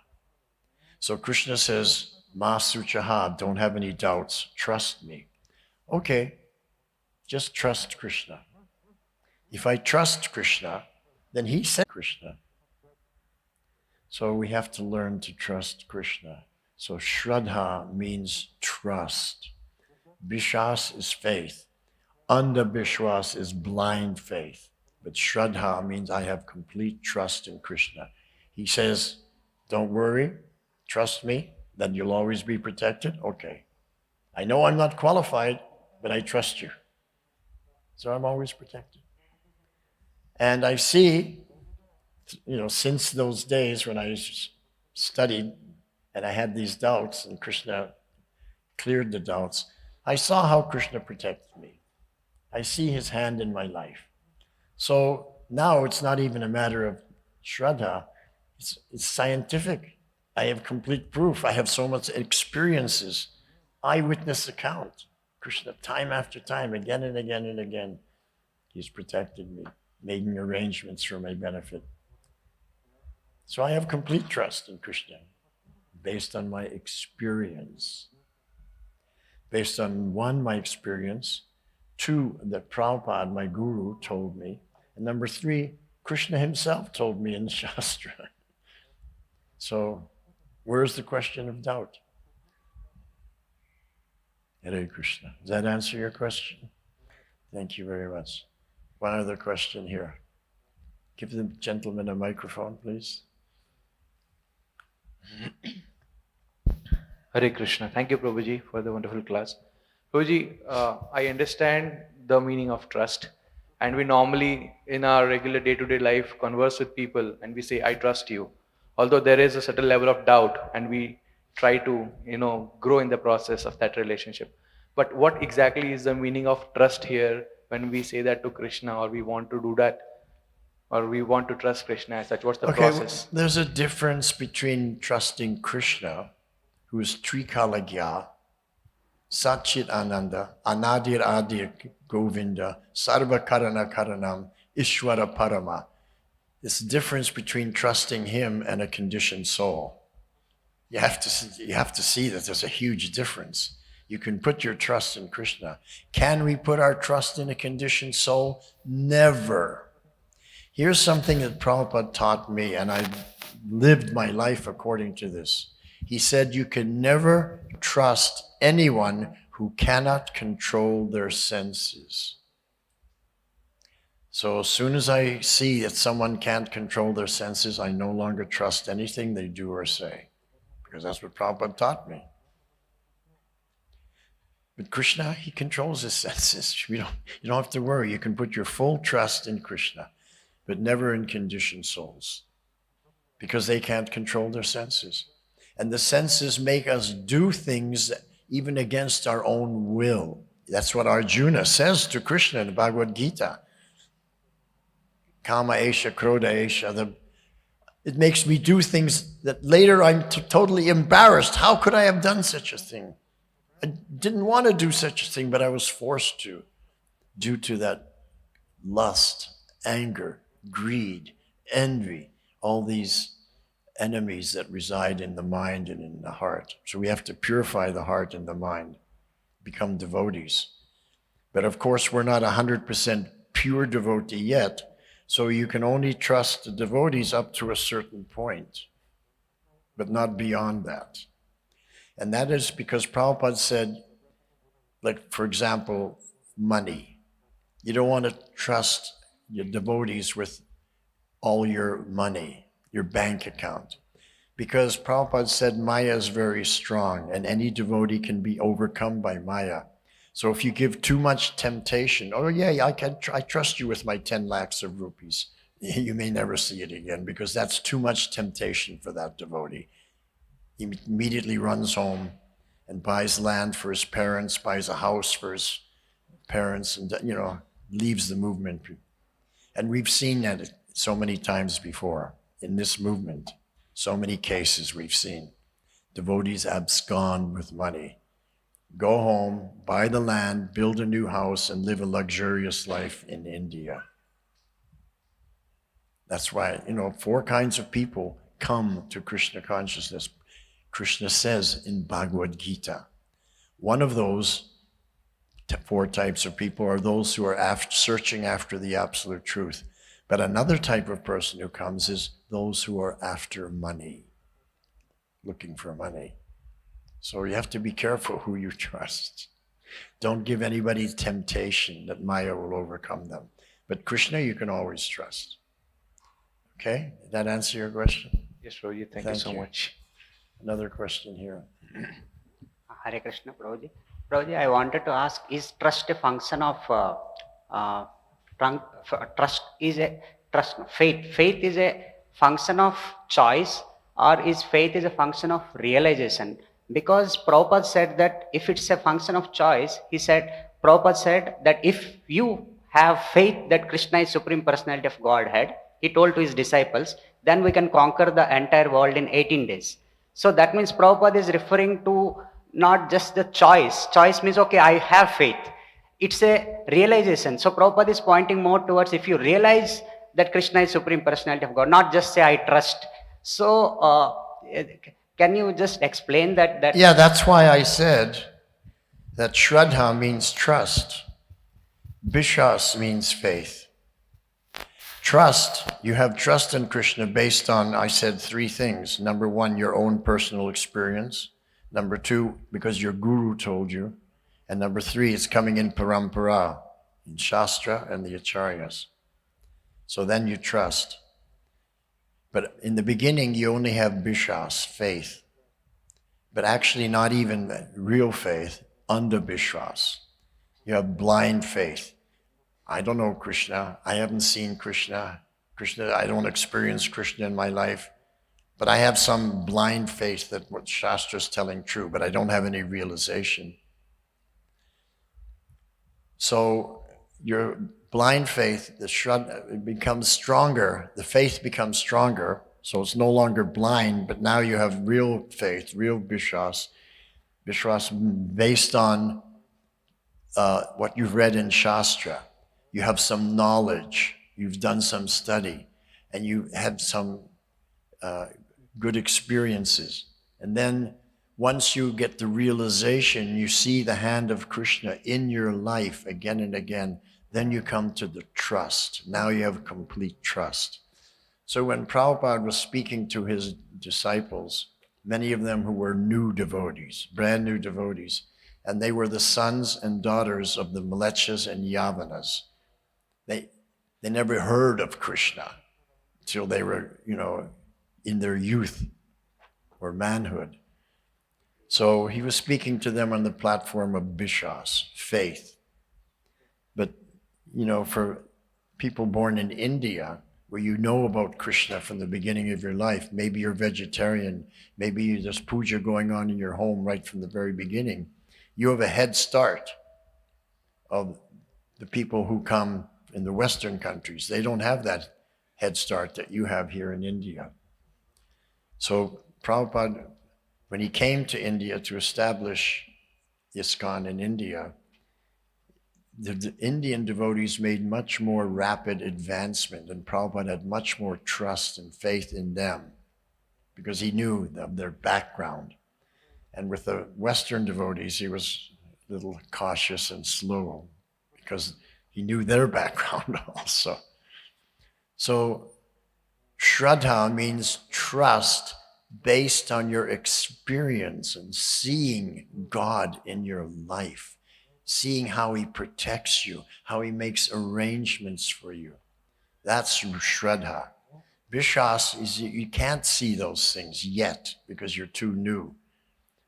So Krishna says, Ma Suchaha, don't have any doubts, trust me. Okay, just trust Krishna. If I trust Krishna, then he said Krishna. So we have to learn to trust Krishna. So Shraddha means trust. Vishwas is faith. Andhabishwas is blind faith. But Shraddha means I have complete trust in Krishna. He says, don't worry, trust me, that you'll always be protected. Okay. I know I'm not qualified, but I trust you. So I'm always protected. And I see, since those days when I studied and I had these doubts and Krishna cleared the doubts, I saw how Krishna protected me. I see his hand in my life. So now it's not even a matter of Shraddha, it's scientific. I have complete proof. I have so much experiences, eyewitness account. Krishna, time after time, again and again and again, he's protected me, making arrangements for my benefit. So I have complete trust in Krishna, based on my experience. Based on one, my experience, two, that Prabhupada, my guru, told me, and number three, Krishna himself told me in the Shastra. So where's the question of doubt? Hare Krishna. Does that answer your question? Thank you very much. One other question here. Give the gentleman a microphone, please. Hare Krishna. Thank you, Prabhuji, for the wonderful class. Prabhuji, I understand the meaning of trust. And we normally, in our regular day-to-day life, converse with people and we say, I trust you. Although there is a certain level of doubt and we try to, grow in the process of that relationship. But what exactly is the meaning of trust here when we say that to Krishna, or we want to do that, or we want to trust Krishna as such? What's the process? Well, there's a difference between trusting Krishna, who is Trikalagya, Satchit Ananda, Anadir Adir Govinda, Sarva Karana Karanam, Ishwara Parama. It's the difference between trusting him and a conditioned soul. You have to see that there's a huge difference. You can put your trust in Krishna. Can we put our trust in a conditioned soul? Never. Here's something that Prabhupada taught me, and I lived my life according to this. He said, you can never trust anyone who cannot control their senses. So as soon as I see that someone can't control their senses, I no longer trust anything they do or say, because that's what Prabhupada taught me. But Krishna, he controls his senses. You don't have to worry. You can put your full trust in Krishna, but never in conditioned souls, because they can't control their senses. And the senses make us do things even against our own will. That's what Arjuna says to Krishna in the Bhagavad Gita. Kama esha, krodha esha. It makes me do things that later I'm totally embarrassed. How could I have done such a thing? I didn't want to do such a thing, but I was forced to, due to that lust, anger, greed, envy, all these enemies that reside in the mind and in the heart. So we have to purify the heart and the mind, become devotees. But of course, we're not 100% pure devotee yet, so you can only trust the devotees up to a certain point, but not beyond that. And that is because Prabhupada said, like, for example, money. You don't want to trust your devotees with all your money, your bank account. Because Prabhupada said Maya is very strong and any devotee can be overcome by Maya. So if you give too much temptation, oh yeah, I trust you with my 10 lakhs of rupees. You may never see it again because that's too much temptation for that devotee. He immediately runs home and buys land for his parents, buys a house for his parents, and leaves the movement. And we've seen that so many times before in this movement. So many cases we've seen. devotees abscond with money. Go home, buy the land, build a new house, and live a luxurious life in India. That's why, 4 kinds of people come to Krishna consciousness. Krishna says in Bhagavad Gita, one of those 4 types of people are those who are searching after the absolute truth. But another type of person who comes is those who are after money, looking for money. So you have to be careful who you trust. Don't give anybody temptation that Maya will overcome them. But Krishna you can always trust. Okay? Did that answer your question? Yes, Prabhuji, thank you so much. Another question here. Hare Krishna, Prabhuji. Prabhuji, I wanted to ask, is trust a function of faith? Faith is a function of choice, or is faith is a function of realization? Because Prabhupada said that if it's a function of choice, Prabhupada said that if you have faith that Krishna is Supreme Personality of Godhead, he told to his disciples, then we can conquer the entire world in 18 days. So that means Prabhupada is referring to not just the choice. Choice means, okay, I have faith. It's a realization. So Prabhupada is pointing more towards if you realize that Krishna is Supreme Personality of God, not just say I trust. So can you just explain that? Yeah, that's why I said that Shraddha means trust. Vishwas means faith. Trust, you have trust in Krishna based on, I said 3 things. Number 1, your own personal experience. Number 2, because your guru told you. And number 3, it's coming in parampara, in Shastra and the Acharyas. So then you trust. But in the beginning, you only have Vishwas, faith. But actually not even real faith, under Vishwas. You have blind faith. I don't know Krishna. I haven't seen Krishna. I don't experience Krishna in my life. But I have some blind faith that what Shastra is telling true, but I don't have any realization. So your blind faith, the Shraddha, it becomes stronger. The faith becomes stronger. So it's no longer blind, but now you have real faith, real Vishwas. Vishwas based on what you've read in Shastra. You have some knowledge, you've done some study, and you had some good experiences. And then once you get the realization, you see the hand of Krishna in your life again and again, then you come to the trust. Now you have complete trust. So when Prabhupada was speaking to his disciples, many of them who were new devotees, brand new devotees, and they were the sons and daughters of the Mlecchas and Yavanas. They never heard of Krishna till they were, in their youth or manhood. So he was speaking to them on the platform of Vishwas, faith. But, for people born in India, where you know about Krishna from the beginning of your life, maybe you're vegetarian, maybe there's puja going on in your home right from the very beginning, you have a head start of the people who come in the Western countries. They don't have that head start that you have here in India. So Prabhupada, when he came to India to establish ISKCON in India, the Indian devotees made much more rapid advancement, and Prabhupada had much more trust and faith in them because he knew of their background. And with the Western devotees, he was a little cautious and slow because he knew their background also. So Shraddha means trust based on your experience and seeing God in your life, seeing how he protects you, how he makes arrangements for you. That's Shraddha. Vishwas is you can't see those things yet because you're too new.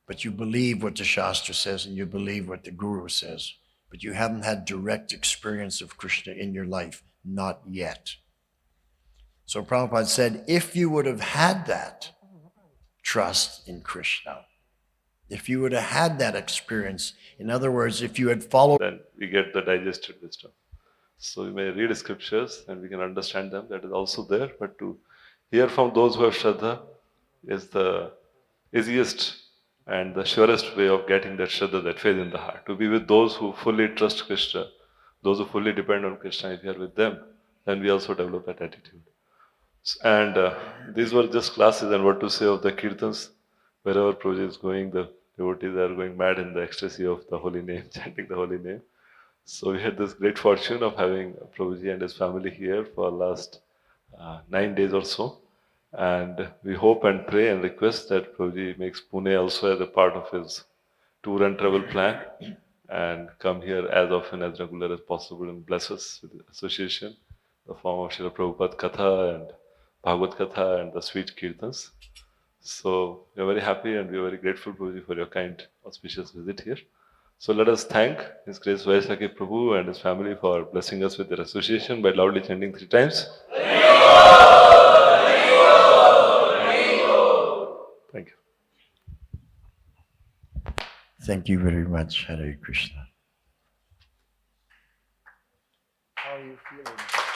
But you believe what the Shastra says and you believe what the Guru says. But you haven't had direct experience of Krishna in your life, not yet. So Prabhupada said, if you would have had that trust in Krishna, if you would have had that experience, in other words, if you had followed, then we get the digested wisdom. So we may read scriptures and we can understand them, that is also there, but to hear from those who have Shraddha is the easiest and the surest way of getting that Shraddha, that faith in the heart. To be with those who fully trust Krishna, those who fully depend on Krishna, if you are with them, then we also develop that attitude. And these were just classes, and what to say of the kirtans. Wherever Prabhuji is going, the devotees are going mad in the ecstasy of the holy name, chanting the holy name. So we had this great fortune of having Prabhuji and his family here for last 9 days or so. And we hope and pray and request that Prabhuji makes Pune also as a part of his tour and travel plan and come here as often as regular as possible and bless us with the association, the form of Srila Prabhupada Katha and Bhagavad Katha and the sweet Kirtans. So we are very happy and we are very grateful, Prabhuji, for your kind, auspicious visit here. So let us thank His Grace Vaiyasaki Prabhu and his family for blessing us with their association by loudly chanting 3 times. Thank you. Thank you very much, Hare Krishna. How are you feeling?